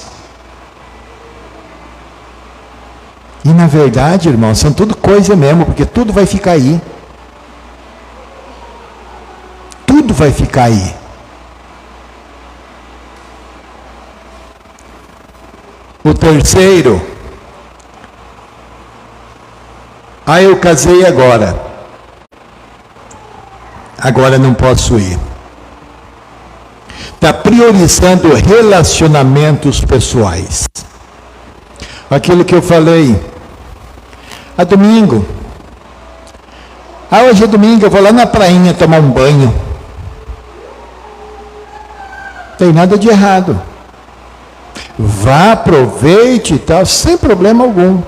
E na verdade, irmãos, são tudo coisa mesmo, porque tudo vai ficar aí. Tudo vai ficar aí. O terceiro, eu casei agora não posso ir. está priorizando relacionamentos pessoais. Aquilo que eu falei, domingo. Hoje é domingo, eu vou lá na prainha tomar um banho. Não tem nada de errado. Vá, aproveite e tal, sem problema algum.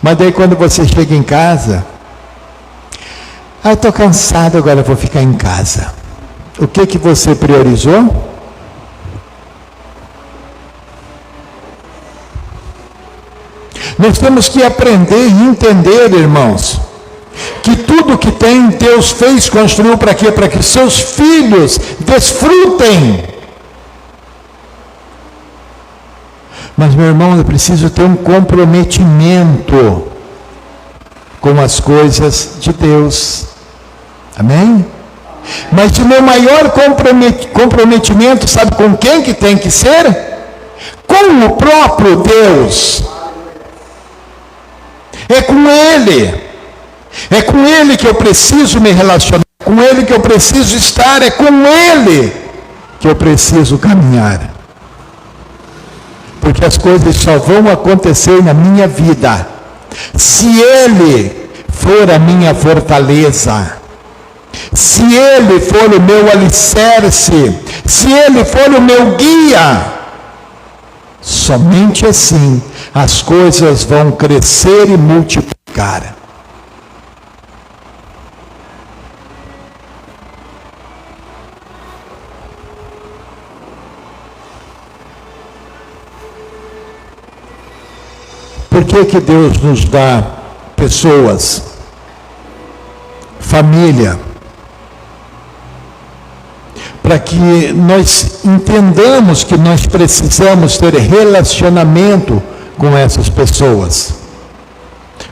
Mas daí quando você chega em casa, estou cansado, agora vou ficar em casa. O que você priorizou? Nós temos que aprender e entender, irmãos, que tudo que tem, Deus fez, construiu para quê? Para que seus filhos desfrutem. Mas, meu irmão, eu preciso ter um comprometimento com as coisas de Deus. Amém? Mas o meu maior comprometimento, sabe com quem que tem que ser? Com o próprio Deus. É com Ele. É com Ele que eu preciso me relacionar. É com Ele que eu preciso estar. É com Ele que eu preciso caminhar. Porque as coisas só vão acontecer na minha vida se Ele for a minha fortaleza, se Ele for o meu alicerce, se Ele for o meu guia. Somente assim as coisas vão crescer e multiplicar. Por que Deus nos dá pessoas, família? Para que nós entendamos que nós precisamos ter relacionamento com essas pessoas.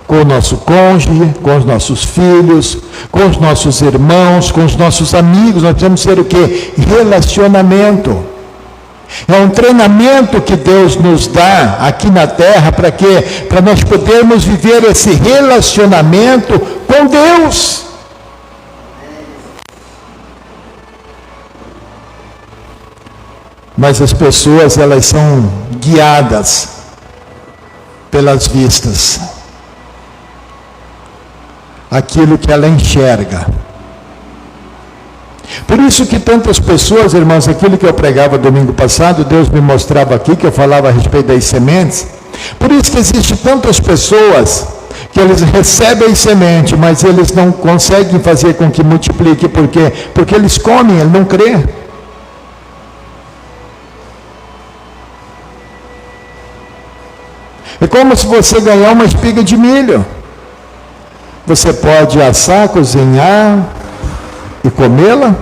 Com o nosso cônjuge, com os nossos filhos, com os nossos irmãos, com os nossos amigos. Nós precisamos ter o quê? Relacionamento. É um treinamento que Deus nos dá aqui na terra, para quê? Para nós podermos viver esse relacionamento com Deus. Mas as pessoas, elas são guiadas pelas vistas. Aquilo que ela enxerga. Por isso que tantas pessoas, irmãos, aquilo que eu pregava domingo passado, Deus me mostrava aqui, que eu falava a respeito das sementes. Por isso que existem tantas pessoas que eles recebem semente, mas eles não conseguem fazer com que multiplique. Por quê? Porque eles comem, ele não crê. É como se você ganhar uma espiga de milho. Você pode assar, cozinhar e comê-la,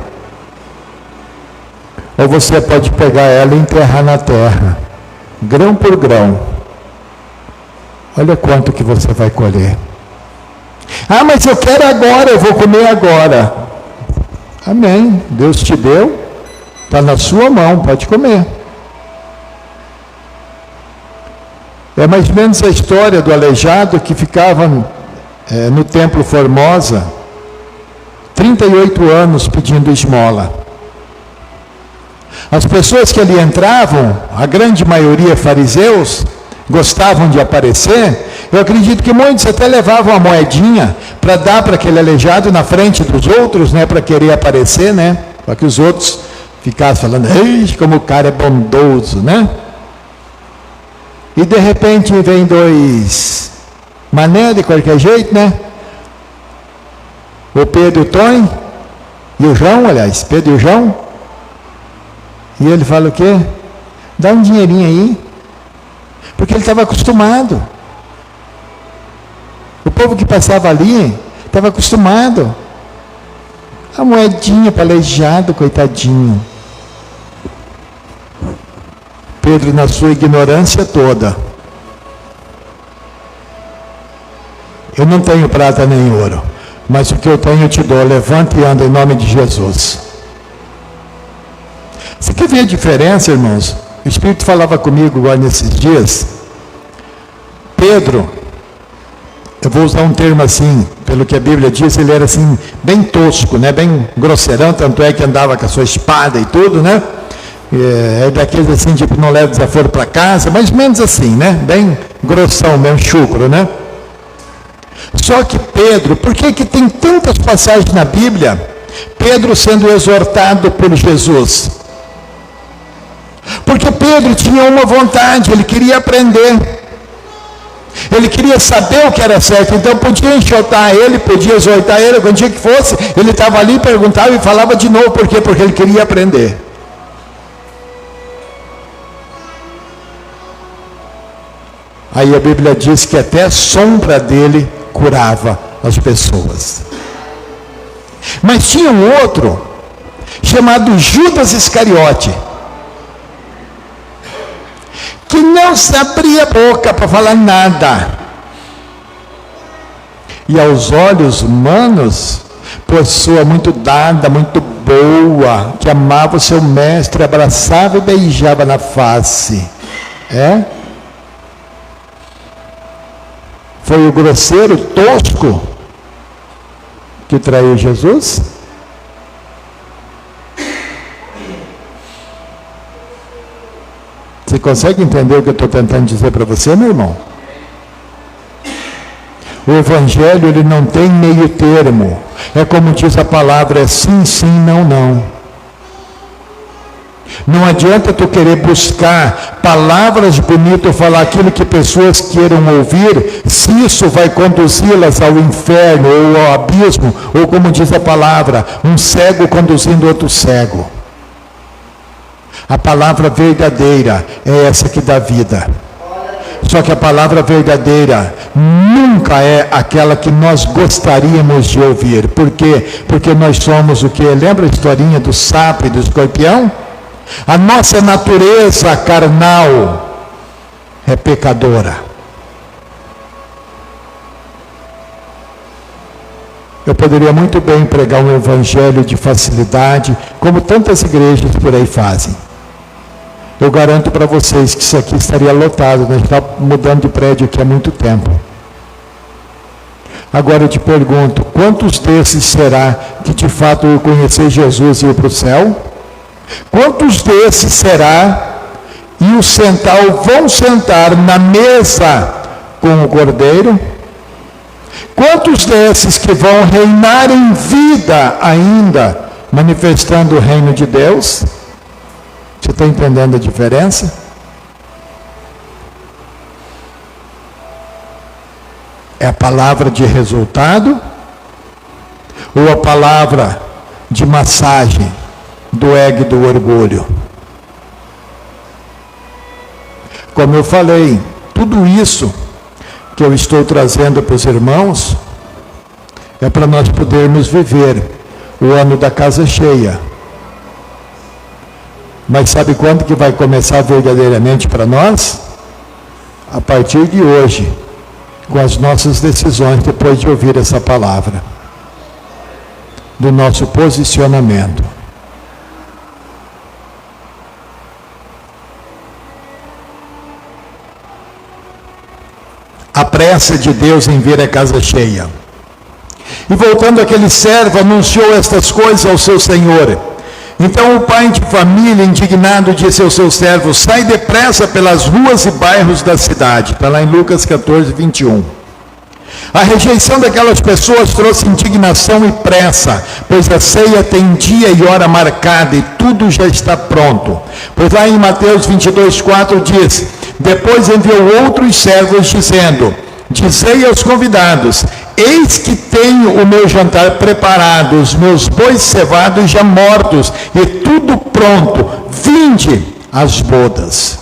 ou você pode pegar ela e enterrar na terra, grão por grão. Olha quanto que você vai colher. Mas eu quero agora, eu vou comer agora. Amém, Deus te deu, está na sua mão, pode comer. É mais ou menos a história do aleijado que ficava no Templo Formosa, 38 anos pedindo esmola. As pessoas que ali entravam, a grande maioria fariseus, gostavam de aparecer. Eu acredito que muitos até levavam a moedinha para dar para aquele aleijado na frente dos outros, né, para querer aparecer, né, para que os outros ficassem falando, ei, como o cara é bondoso, né? E de repente vem dois mané de qualquer jeito, né? O Pedro e o Tony, e o João, aliás, Pedro e o João. E ele fala o quê? Dá um dinheirinho aí. Porque ele estava acostumado. O povo que passava ali estava acostumado. A moedinha para aleijado, coitadinho. Pedro, na sua ignorância toda, eu não tenho prata nem ouro, mas o que eu tenho eu te dou, levanta e anda em nome de Jesus. Você quer ver a diferença, irmãos? O Espírito falava comigo agora nesses dias. Pedro, eu vou usar um termo assim, pelo que a Bíblia diz, ele era assim, bem tosco, né? Bem grosseirão, tanto é que andava com a sua espada e tudo, né? é daqueles assim, tipo, não leva desaforo para casa, mais ou menos assim, né? Bem grossão, bem chucro, né? Só que Pedro, por que tem tantas passagens na Bíblia, Pedro sendo exortado por Jesus? Porque Pedro tinha uma vontade, ele queria aprender. Ele queria saber o que era certo, então podia enxotar ele, podia exortar ele, quando dia que fosse, ele estava ali, perguntava e falava de novo. Por quê? Porque ele queria aprender. Aí a Bíblia diz que até a sombra dele curava as pessoas. Mas tinha um outro, chamado Judas Iscariote, que não se abria a boca para falar nada. E aos olhos humanos, pessoa muito dada, muito boa, que amava o seu mestre, abraçava e beijava na face. Foi o grosseiro, tosco, que traiu Jesus? Você consegue entender o que eu estou tentando dizer para você, meu irmão? O Evangelho, ele não tem meio termo. É como diz a palavra, é sim, sim, não, não. Não adianta tu querer buscar palavras bonitas, falar aquilo que pessoas queiram ouvir, se isso vai conduzi-las ao inferno, ou ao abismo, ou como diz a palavra, um cego conduzindo outro cego. A palavra verdadeira é essa que dá vida. Só que a palavra verdadeira nunca é aquela que nós gostaríamos de ouvir. Por quê? Porque nós somos o quê? Lembra a historinha do sapo e do escorpião? A nossa natureza carnal é pecadora. Eu poderia muito bem pregar um evangelho de facilidade, como tantas igrejas por aí fazem. Eu garanto para vocês que isso aqui estaria lotado, nós estamos mudando de prédio aqui há muito tempo. Agora eu te pergunto, quantos desses será que de fato eu conhecer Jesus e ir para o céu? Quantos desses será e vão sentar na mesa com o Cordeiro? Quantos desses que vão reinar em vida ainda, manifestando o reino de Deus? Você está entendendo a diferença? É a palavra de resultado ou a palavra de massagem do ego e do orgulho? Como eu falei, tudo isso que eu estou trazendo para os irmãos é para nós podermos viver o ano da casa cheia. Mas sabe quando que vai começar verdadeiramente para nós? A partir de hoje, com as nossas decisões, depois de ouvir essa palavra, do nosso posicionamento. A pressa de Deus em ver a casa cheia. E voltando, aquele servo anunciou estas coisas ao seu senhor. Então o pai de família, indignado, disse ao seu servo: sai depressa pelas ruas e bairros da cidade. Está lá em Lucas 14, 21. A rejeição daquelas pessoas trouxe indignação e pressa, pois a ceia tem dia e hora marcada e tudo já está pronto. Pois lá em Mateus 22, 4 diz: depois enviou outros servos dizendo: dizei aos convidados, eis que tenho o meu jantar preparado, os meus bois cevados já mortos, e tudo pronto, vinde às bodas.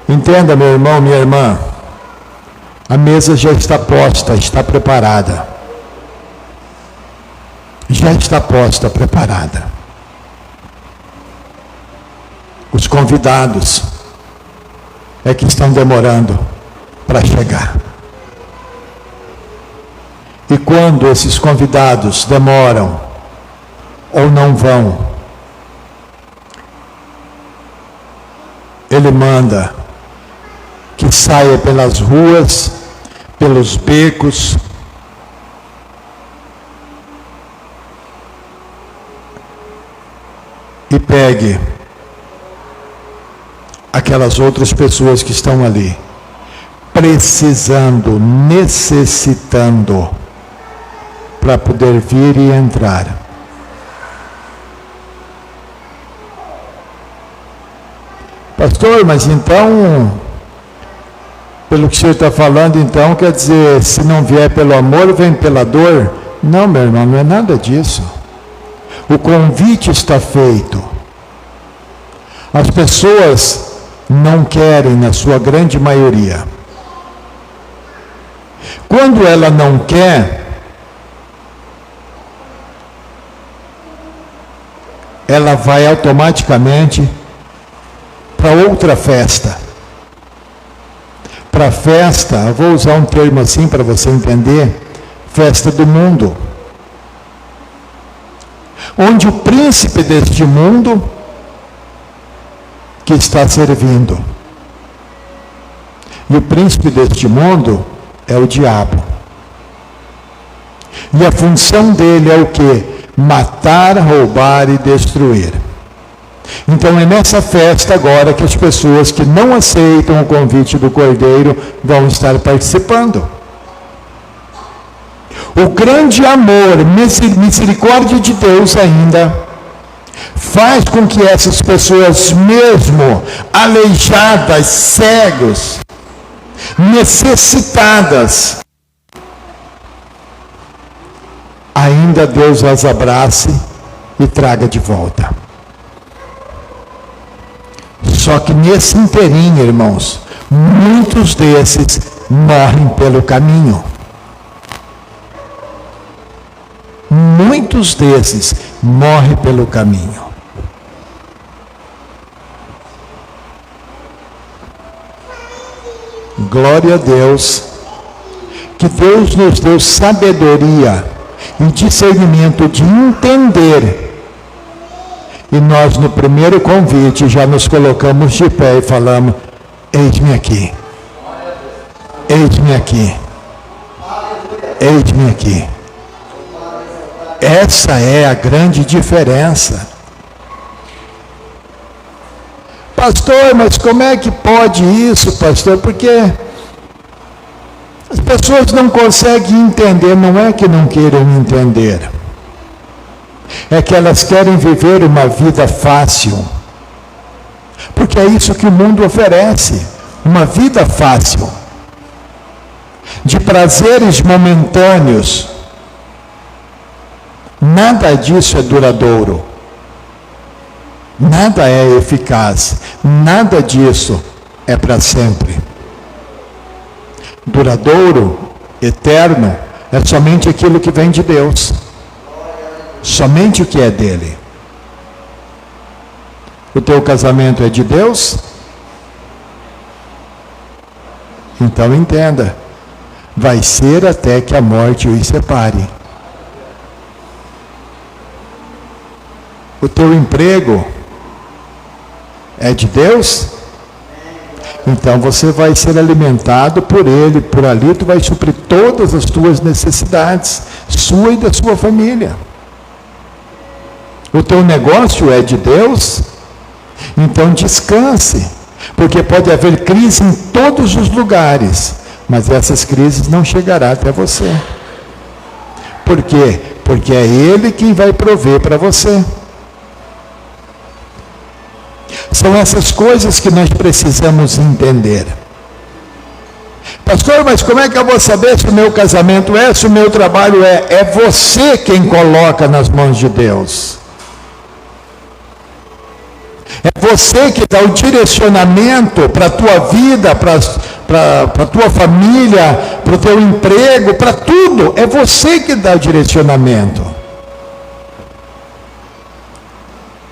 Entenda, meu irmão, minha irmã, a mesa já está posta, está preparada. Já está posta, preparada. Os convidados é que estão demorando para chegar. E quando esses convidados demoram ou não vão, ele manda que saia pelas ruas, pelos becos, e pegue aquelas outras pessoas que estão ali, precisando, necessitando, para poder vir e entrar. Pastor, mas então, pelo que o senhor está falando, então, quer dizer, se não vier pelo amor, vem pela dor? Não, meu irmão, não é nada disso. O convite está feito. As pessoas não querem, na sua grande maioria. Quando ela não quer, ela vai automaticamente para outra festa. Para a festa, eu vou usar um termo assim para você entender, festa do mundo. Onde o príncipe deste mundo que está servindo. E o príncipe deste mundo é o diabo. E a função dele é o quê? Matar, roubar e destruir. Então é nessa festa agora que as pessoas que não aceitam o convite do Cordeiro vão estar participando. O grande amor, misericórdia de Deus ainda, faz com que essas pessoas mesmo aleijadas, cegos, necessitadas, ainda Deus as abrace e traga de volta. Só que nesse inteirinho, irmãos, muitos desses morrem pelo caminho. Muitos desses morrem pelo caminho. Glória a Deus, que Deus nos deu sabedoria e discernimento de entender. E nós no primeiro convite já nos colocamos de pé e falamos: eis-me aqui, eis-me aqui, eis-me aqui. Essa é a grande diferença. Pastor, mas como é que pode isso, pastor? Porque as pessoas não conseguem entender, não é que não queiram entender. É que elas querem viver uma vida fácil. Porque é isso que o mundo oferece, uma vida fácil. De prazeres momentâneos. Nada disso é duradouro. Nada é eficaz. Nada disso é para sempre. Duradouro, eterno, é somente aquilo que vem de Deus. Somente o que é dele. O teu casamento é de Deus? Então entenda, vai ser até que a morte os separe. O teu emprego é de Deus? Então você vai ser alimentado por ele, por ali tu vai suprir todas as tuas necessidades, sua e da sua família. O teu negócio é de Deus? Então descanse, porque pode haver crise em todos os lugares, mas essas crises não chegarão até você. Por quê? Porque é Ele quem vai prover para você. São essas coisas que nós precisamos entender. Pastor, mas como é que eu vou saber se o meu casamento é, se o meu trabalho é? É você quem coloca nas mãos de Deus. É você que dá o direcionamento para a tua vida, para a tua família, para o teu emprego, para tudo. É você que dá o direcionamento.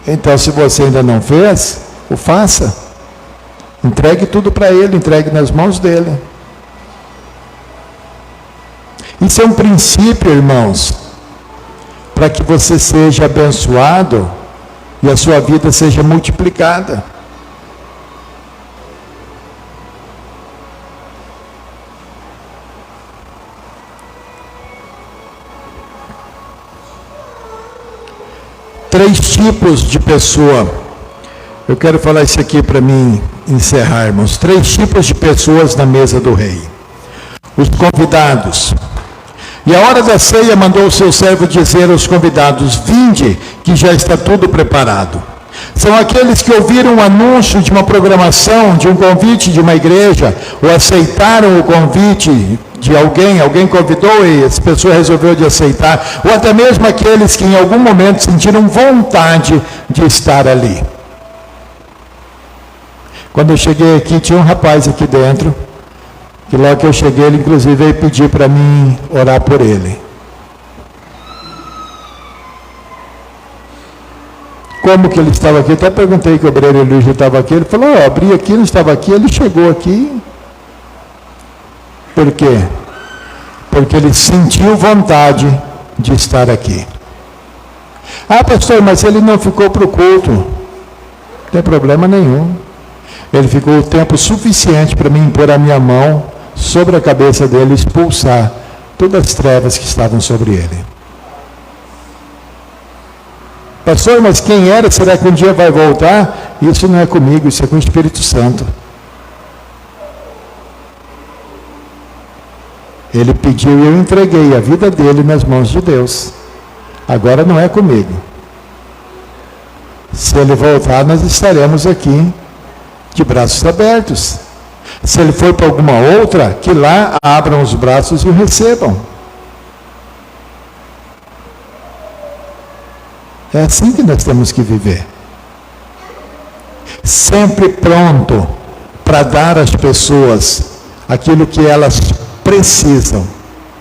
Então, se você ainda não fez, o faça. Entregue tudo para Ele, entregue nas mãos dEle. Isso é um princípio, irmãos, para que você seja abençoado e a sua vida seja multiplicada. Três tipos de pessoa Eu quero falar isso aqui para mim encerrar, irmãos. 3 tipos de pessoas na mesa do rei. Os convidados. E a hora da ceia mandou o seu servo dizer aos convidados: vinde, que já está tudo preparado. São aqueles que ouviram o anúncio de uma programação, de um convite de uma igreja, ou aceitaram o convite de alguém convidou e essa pessoa resolveu de aceitar, ou até mesmo aqueles que em algum momento sentiram vontade de estar ali. Quando eu cheguei aqui, tinha um rapaz aqui dentro, que logo que eu cheguei, ele inclusive veio pedir para mim orar por ele. Como que ele estava aqui? Até perguntei que o obreiro Elígio estava aqui. Ele falou: abri aqui, não estava aqui. Ele chegou aqui. Por quê? Porque ele sentiu vontade de estar aqui. Ah, pastor, mas ele não ficou para o culto. Não tem problema nenhum. Ele ficou o tempo suficiente para mim pôr a minha mão sobre a cabeça dele e expulsar todas as trevas que estavam sobre ele. Pastor, mas quem era? Será que um dia vai voltar? Isso não é comigo, isso é com o Espírito Santo. Ele pediu e eu entreguei a vida dele nas mãos de Deus. Agora não é comigo. Se ele voltar, nós estaremos aqui de braços abertos. Se ele for para alguma outra, que lá abram os braços e o recebam. É assim que nós temos que viver. Sempre pronto para dar às pessoas aquilo que elas precisam.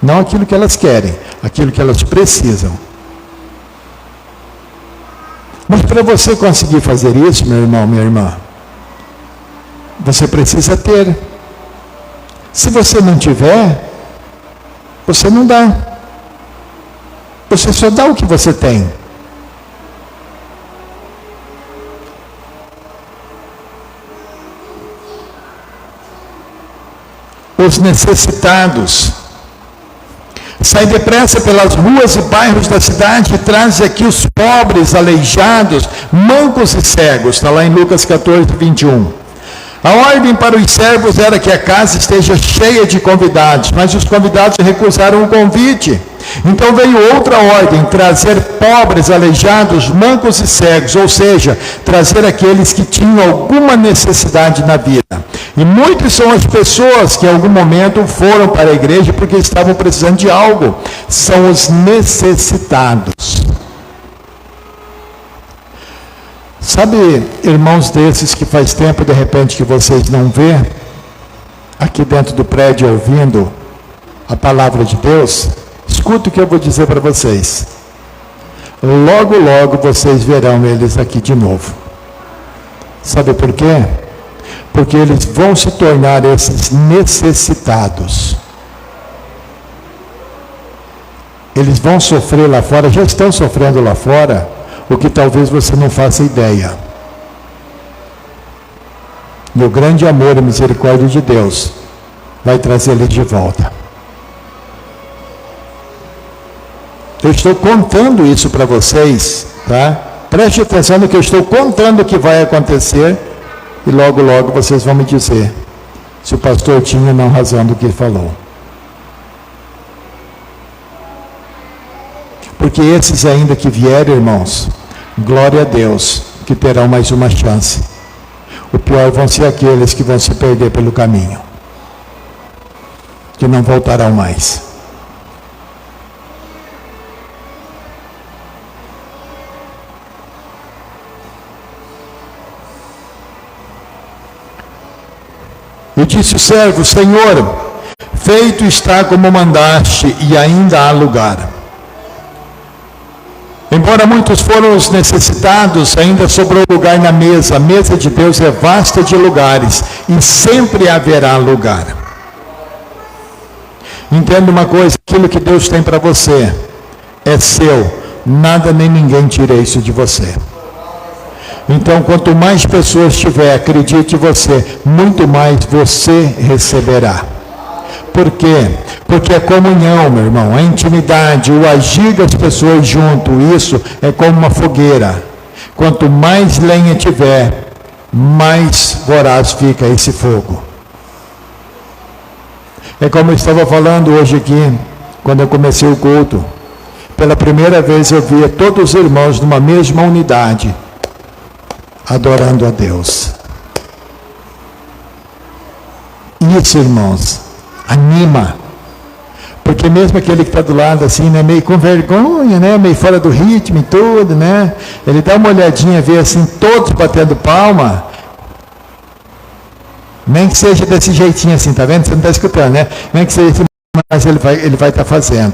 Não aquilo que elas querem, aquilo que elas precisam. Mas para você conseguir fazer isso, meu irmão, minha irmã, você precisa ter. Se você não tiver, você não dá. Você só dá o que você tem. Os necessitados. Sai depressa pelas ruas e bairros da cidade e traz aqui os pobres, aleijados, mancos e cegos. Está lá em Lucas 14, 21. A ordem para os servos era que a casa esteja cheia de convidados, mas os convidados recusaram o convite. Então veio outra ordem, trazer pobres, aleijados, mancos e cegos, ou seja, trazer aqueles que tinham alguma necessidade na vida. E muitas são as pessoas que em algum momento foram para a igreja porque estavam precisando de algo. São os necessitados. Sabe, irmãos desses que faz tempo de repente que vocês não vê, aqui dentro do prédio ouvindo a palavra de Deus, escuta o que eu vou dizer para vocês. Logo, logo vocês verão eles aqui de novo. Sabe por quê? Porque eles vão se tornar esses necessitados. Eles vão sofrer lá fora, já estão sofrendo lá fora, o que talvez você não faça ideia. E o grande amor e misericórdia de Deus vai trazer eles de volta. Eu estou contando isso para vocês, tá? Preste atenção no que eu estou contando que vai acontecer e logo, logo vocês vão me dizer se o pastor tinha ou não razão do que ele falou. Porque esses ainda que vierem, irmãos, glória a Deus, que terão mais uma chance. O pior vão ser aqueles que vão se perder pelo caminho, que não voltarão mais. E disse o servo: Senhor, feito está como mandaste, e ainda há lugar. Embora muitos foram os necessitados, ainda sobrou lugar na mesa. A mesa de Deus é vasta de lugares, e sempre haverá lugar. Entenda uma coisa: aquilo que Deus tem para você é seu, nada nem ninguém tira isso de você. Então, quanto mais pessoas tiver, acredite você, muito mais você receberá. Por quê? Porque a comunhão, meu irmão, a intimidade, o agir das pessoas junto, isso é como uma fogueira. Quanto mais lenha tiver, mais voraz fica esse fogo. É como eu estava falando hoje aqui, quando eu comecei o culto. Pela primeira vez eu via todos os irmãos numa mesma unidade, adorando a Deus. Isso, irmãos, anima. Porque mesmo aquele que está do lado assim, né, meio com vergonha, né, meio fora do ritmo e tudo, né, ele dá uma olhadinha, vê assim, todos batendo palma, nem que seja desse jeitinho assim, tá vendo? Você não está escutando, né? Nem que seja assim, mas ele vai estar fazendo.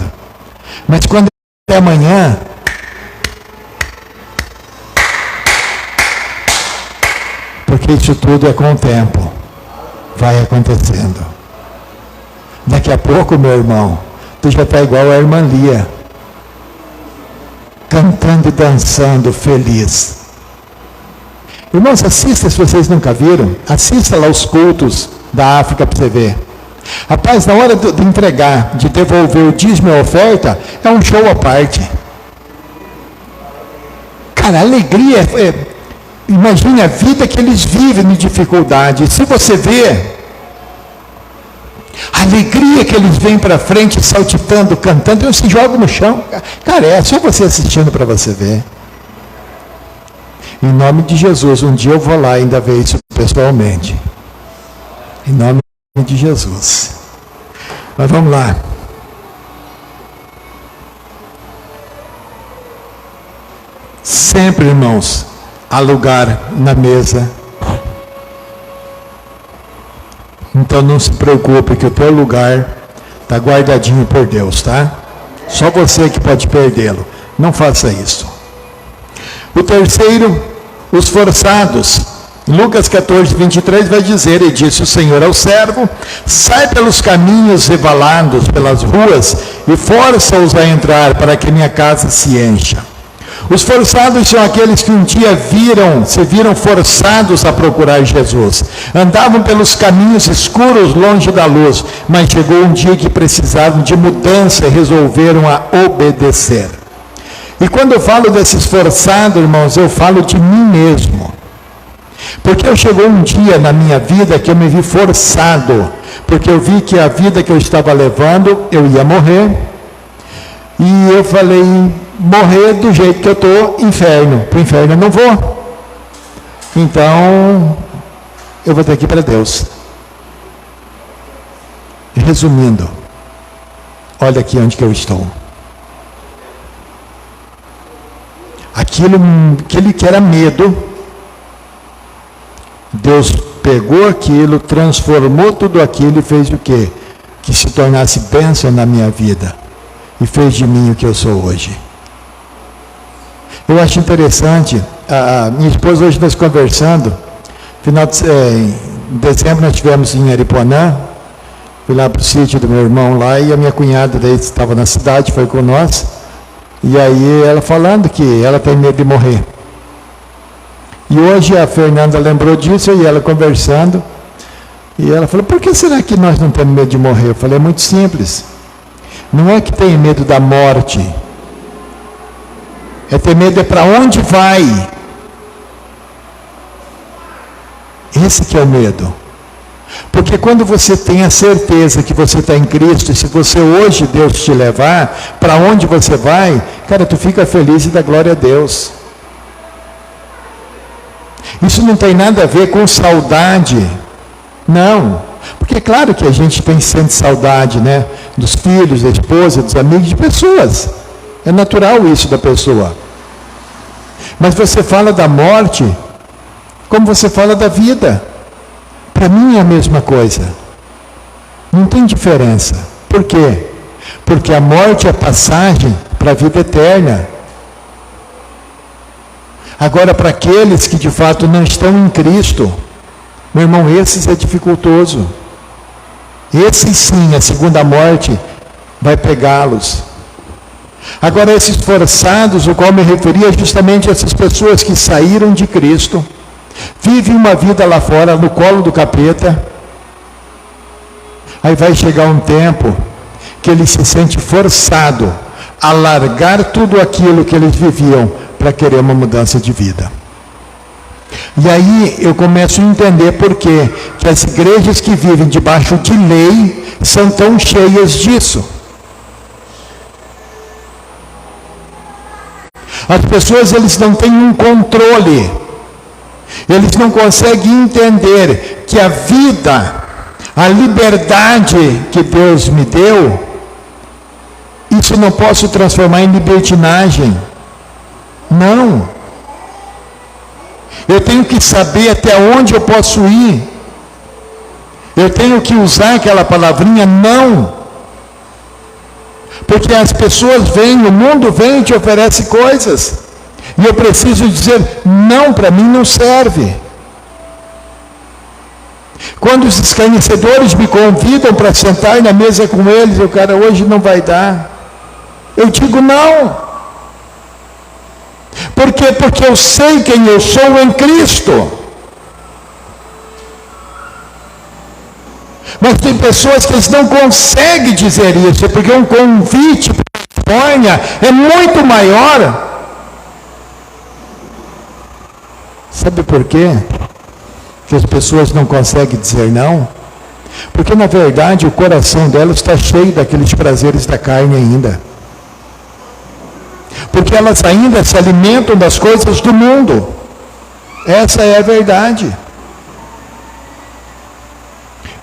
Mas quando é amanhã, porque isso tudo é com o tempo, vai acontecendo. Daqui a pouco, meu irmão, tu já está igual a irmã Lia, cantando e dançando, feliz. Irmãos, assista, se vocês nunca viram, assista lá os cultos da África para você ver. Rapaz, na hora de entregar, de devolver o dízimo e a oferta, é um show à parte. Cara, a alegria, imagine a vida que eles vivem em dificuldade. Se você vê a alegria que eles vêm para frente, saltitando, cantando, eles se jogam no chão. Cara, é só você assistindo para você ver. Em nome de Jesus, um dia eu vou lá ainda ver isso pessoalmente. Em nome de Jesus. Mas vamos lá. Sempre, irmãos, há lugar na mesa. Então não se preocupe que o teu lugar está guardadinho por Deus, tá? Só você que pode perdê-lo. Não faça isso. O terceiro, os forçados. Lucas 14, 23 vai dizer: e disse o Senhor ao servo: sai pelos caminhos revalados, pelas ruas, e força-os a entrar, para que minha casa se encha. Os forçados são aqueles que um dia se viram forçados a procurar Jesus. Andavam pelos caminhos escuros, longe da luz, mas chegou um dia que precisavam de mudança e resolveram a obedecer. E quando eu falo desses forçados, irmãos, eu falo de mim mesmo. Porque chegou um dia na minha vida que eu me vi forçado, porque eu vi que a vida que eu estava levando, eu ia morrer, e eu falei: morrer do jeito que eu estou, inferno. Para o inferno eu não vou. Então, eu vou ter que ir para Deus. Resumindo, olha aqui onde que eu estou. Aquilo que era medo, Deus pegou aquilo, transformou tudo aquilo e fez o quê? Que se tornasse bênção na minha vida. E fez de mim o que eu sou hoje. Eu acho interessante, a minha esposa hoje nós conversando, em dezembro nós estivemos em Aripuanã, fui lá para o sítio do meu irmão lá, e a minha cunhada daí estava na cidade, foi com nós, e aí ela falando que ela tem medo de morrer. E hoje a Fernanda lembrou disso, e ela conversando, e ela falou: por que será que nós não temos medo de morrer? Eu falei: é muito simples, não é que tem medo da morte, é ter medo para onde vai. Esse que é o medo. Porque quando você tem a certeza que você está em Cristo, e se você hoje Deus te levar, para onde você vai, cara, tu fica feliz e dá glória a Deus. Isso não tem nada a ver com saudade. Não. Porque é claro que a gente sente saudade, né? Dos filhos, da esposa, dos amigos, de pessoas. É natural isso da pessoa. Mas você fala da morte como você fala da vida. Para mim é a mesma coisa. Não tem diferença. Por quê? Porque a morte é passagem para a vida eterna. Agora, para aqueles que de fato não estão em Cristo, meu irmão, esses é dificultoso. Esses sim, a segunda morte vai pegá-los. Agora, esses forçados, o qual me referi, é justamente essas pessoas que saíram de Cristo, vivem uma vida lá fora, no colo do capeta. Aí vai chegar um tempo que ele se sente forçado a largar tudo aquilo que eles viviam para querer uma mudança de vida. E aí eu começo a entender por quê que as igrejas que vivem debaixo de lei são tão cheias disso. As pessoas, eles não têm um controle. Eles não conseguem entender que a vida, a liberdade que Deus me deu, isso não posso transformar em libertinagem. Não. Eu tenho que saber até onde eu posso ir. Eu tenho que usar aquela palavrinha não. Porque as pessoas vêm, o mundo vem e te oferece coisas. E eu preciso dizer, não, para mim não serve. Quando os escarnecedores me convidam para sentar na mesa com eles, o cara, hoje não vai dar. Eu digo não. Por quê? Porque eu sei quem eu sou em Cristo. Mas tem pessoas que eles não conseguem dizer isso, porque um convite para a Califórnia é muito maior. Sabe por quê que as pessoas não conseguem dizer não? Porque na verdade o coração delas está cheio daqueles prazeres da carne ainda. Porque elas ainda se alimentam das coisas do mundo. Essa é a verdade.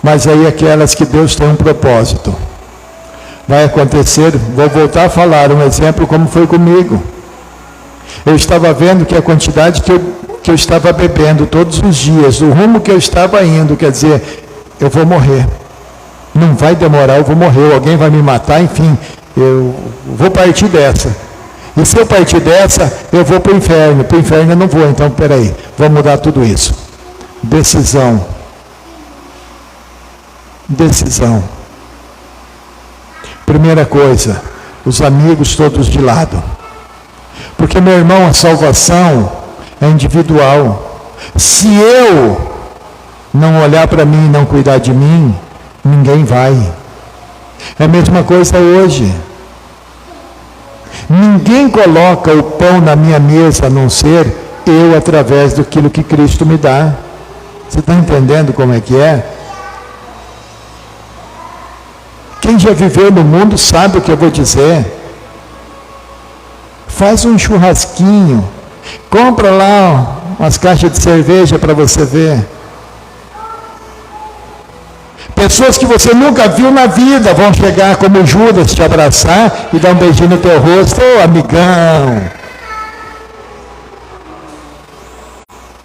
Mas aí aquelas que Deus tem um propósito. Vai acontecer, vou voltar a falar um exemplo como foi comigo. Eu estava vendo que a quantidade que eu estava bebendo todos os dias, o rumo que eu estava indo, quer dizer, eu vou morrer. Não vai demorar, eu vou morrer, alguém vai me matar, enfim, eu vou partir dessa. E se eu partir dessa, eu vou para o inferno. Para o inferno eu não vou, então peraí, vou mudar tudo isso. Decisão. Primeira coisa, os amigos todos de lado. Porque, meu irmão, a salvação é individual. Se eu não olhar para mim e não cuidar de mim, ninguém vai. É a mesma coisa hoje. Ninguém coloca o pão na minha mesa, a não ser eu, através daquilo que Cristo me dá. Você está entendendo como é que é? Quem já viveu no mundo sabe o que eu vou dizer. Faz um churrasquinho, compra lá umas caixas de cerveja para você ver. Pessoas que você nunca viu na vida vão chegar como Judas, te abraçar e dar um beijinho no teu rosto. Ô, amigão!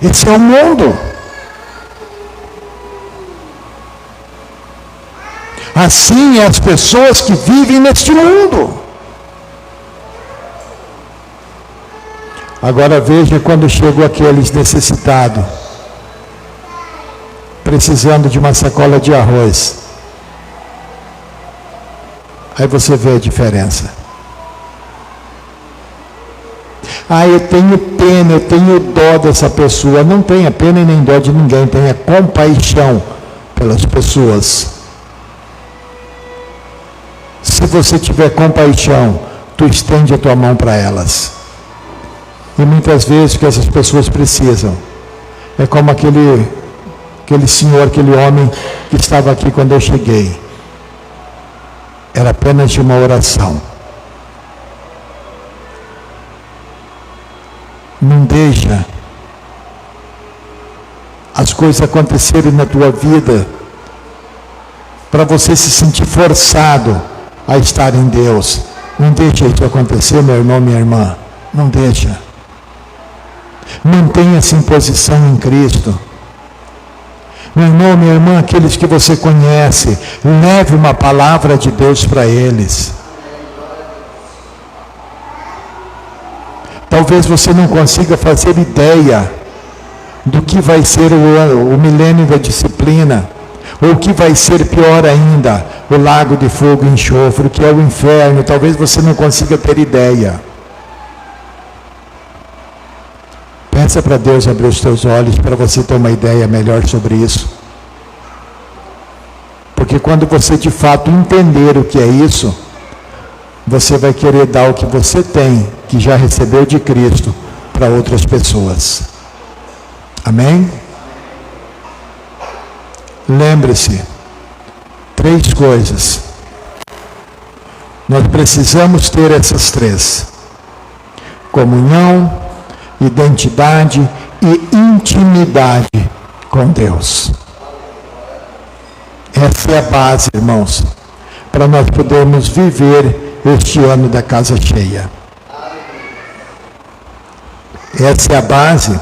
Esse é o mundo. Assim é as pessoas que vivem neste mundo. Agora veja quando chegam aqueles necessitados, precisando de uma sacola de arroz. Aí você vê a diferença. Ah, eu tenho pena, eu tenho dó dessa pessoa. Não tenha pena e nem dó de ninguém, tenha compaixão pelas pessoas. Se você tiver compaixão, tu estende a tua mão para elas. E muitas vezes o que essas pessoas precisam é como aquele senhor, aquele homem que estava aqui quando eu cheguei. Era apenas de uma oração. Não deixa as coisas acontecerem na tua vida para você se sentir forçado a estar em Deus. Não deixa isso acontecer, meu irmão, minha irmã. Não deixa. Mantenha-se em posição em Cristo. Meu irmão, minha irmã, aqueles que você conhece, leve uma palavra de Deus para eles. Talvez você não consiga fazer ideia do que vai ser o milênio da disciplina, ou o que vai ser pior ainda, o lago de fogo e enxofre, que é o inferno. Talvez você não consiga ter ideia. Peça para Deus abrir os teus olhos para você ter uma ideia melhor sobre isso. Porque quando você de fato entender o que é isso, você vai querer dar o que você tem, que já recebeu de Cristo, para outras pessoas. Amém? Lembre-se, 3 coisas. Nós precisamos ter essas 3: comunhão, identidade e intimidade com Deus. Essa é a base, irmãos, para nós podermos viver este ano da casa cheia. Essa é a base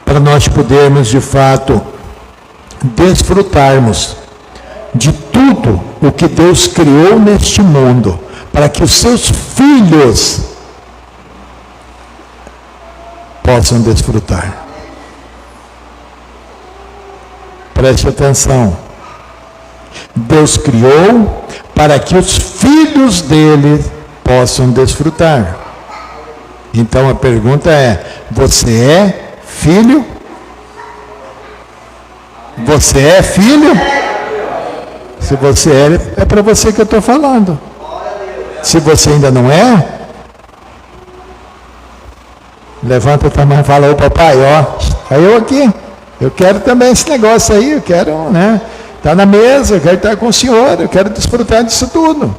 para nós podermos, de fato, desfrutarmos de tudo o que Deus criou neste mundo, para que os seus filhos possam desfrutar. Preste atenção. Deus criou para que os filhos dele possam desfrutar. Então a pergunta é: você é filho? Você é filho? Se você é para você que eu estou falando. Se você ainda não é, levanta a tua mão e fala: ô papai, ó, eu aqui, eu quero também esse negócio aí, eu quero, né, estar na mesa, eu quero estar com o Senhor, eu quero desfrutar disso tudo.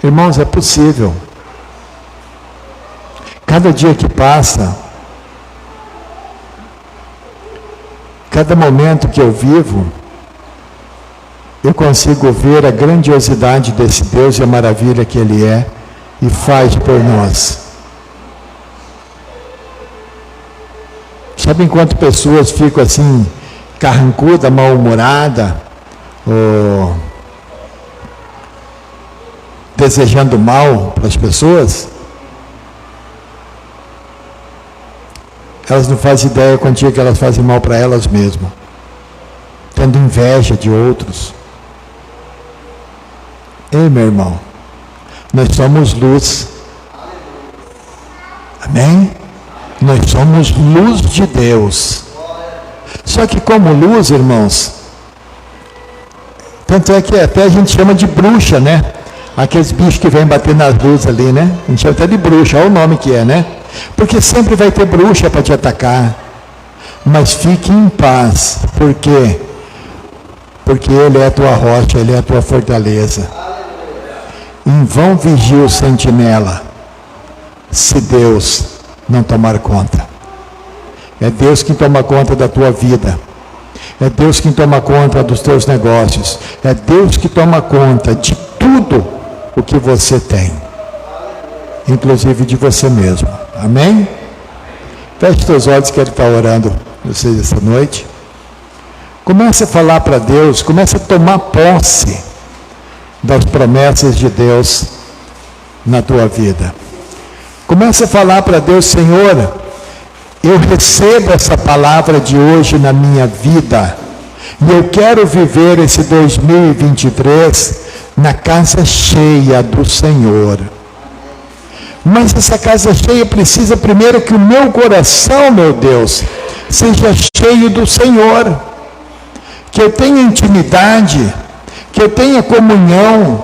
Irmãos, é possível. Cada dia que passa, cada momento que eu vivo, eu consigo ver a grandiosidade desse Deus e a maravilha que Ele é e faz por nós. Sabe enquanto pessoas ficam assim, carrancuda, mal-humorada, ou desejando mal para as pessoas? Elas não fazem ideia quantia que elas fazem mal para elas mesmas, tendo inveja de outros. Ei, meu irmão, nós somos luz. Amém? Nós somos luz de Deus. Só que como luz, irmãos, tanto é que até a gente chama de bruxa, né? Aqueles bichos que vêm bater nas luzes ali, né? A gente chama até de bruxa, olha o nome que é, né? Porque sempre vai ter bruxa para te atacar. Mas fique em paz. Por quê? Porque Ele é a tua rocha, Ele é a tua fortaleza. Em vão vigia o sentinela, se Deus não tomar conta. É Deus quem toma conta da tua vida. É Deus quem toma conta dos teus negócios. É Deus que toma conta de tudo o que você tem, inclusive de você mesmo. Amém? Feche teus olhos, quero estar orando vocês essa noite. Comece a falar para Deus, comece a tomar posse das promessas de Deus na tua vida. Comece a falar para Deus: Senhor, eu recebo essa palavra de hoje na minha vida e eu quero viver esse 2023 na casa cheia do Senhor. Mas essa casa cheia precisa primeiro que o meu coração, meu Deus, seja cheio do Senhor. Que eu tenha intimidade, que eu tenha comunhão,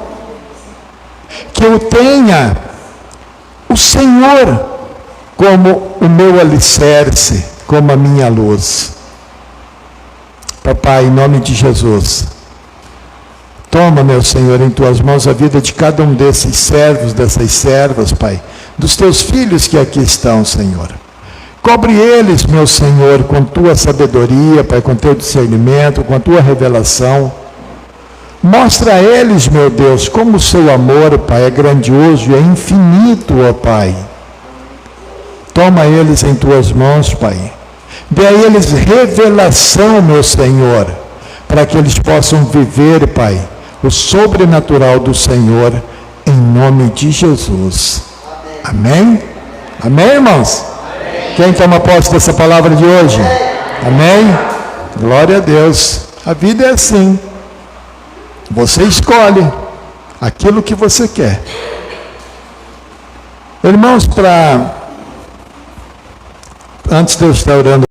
que eu tenha o Senhor como o meu alicerce, como a minha luz. Papai, em nome de Jesus, toma, meu Senhor, em tuas mãos a vida de cada um desses servos, dessas servas, Pai, dos teus filhos que aqui estão, Senhor. Cobre eles, meu Senhor, com tua sabedoria, Pai, com teu discernimento, com a tua revelação. Mostra a eles, meu Deus, como o seu amor, Pai, é grandioso e é infinito, ó Pai. Toma eles em tuas mãos, Pai. Dê a eles revelação, meu Senhor, para que eles possam viver, Pai, o sobrenatural do Senhor, em nome de Jesus. Amém? Amém, irmãos? Amém. Quem toma posse dessa palavra de hoje? Amém? Glória a Deus. A vida é assim. Você escolhe aquilo que você quer. Irmãos, antes de eu estar orando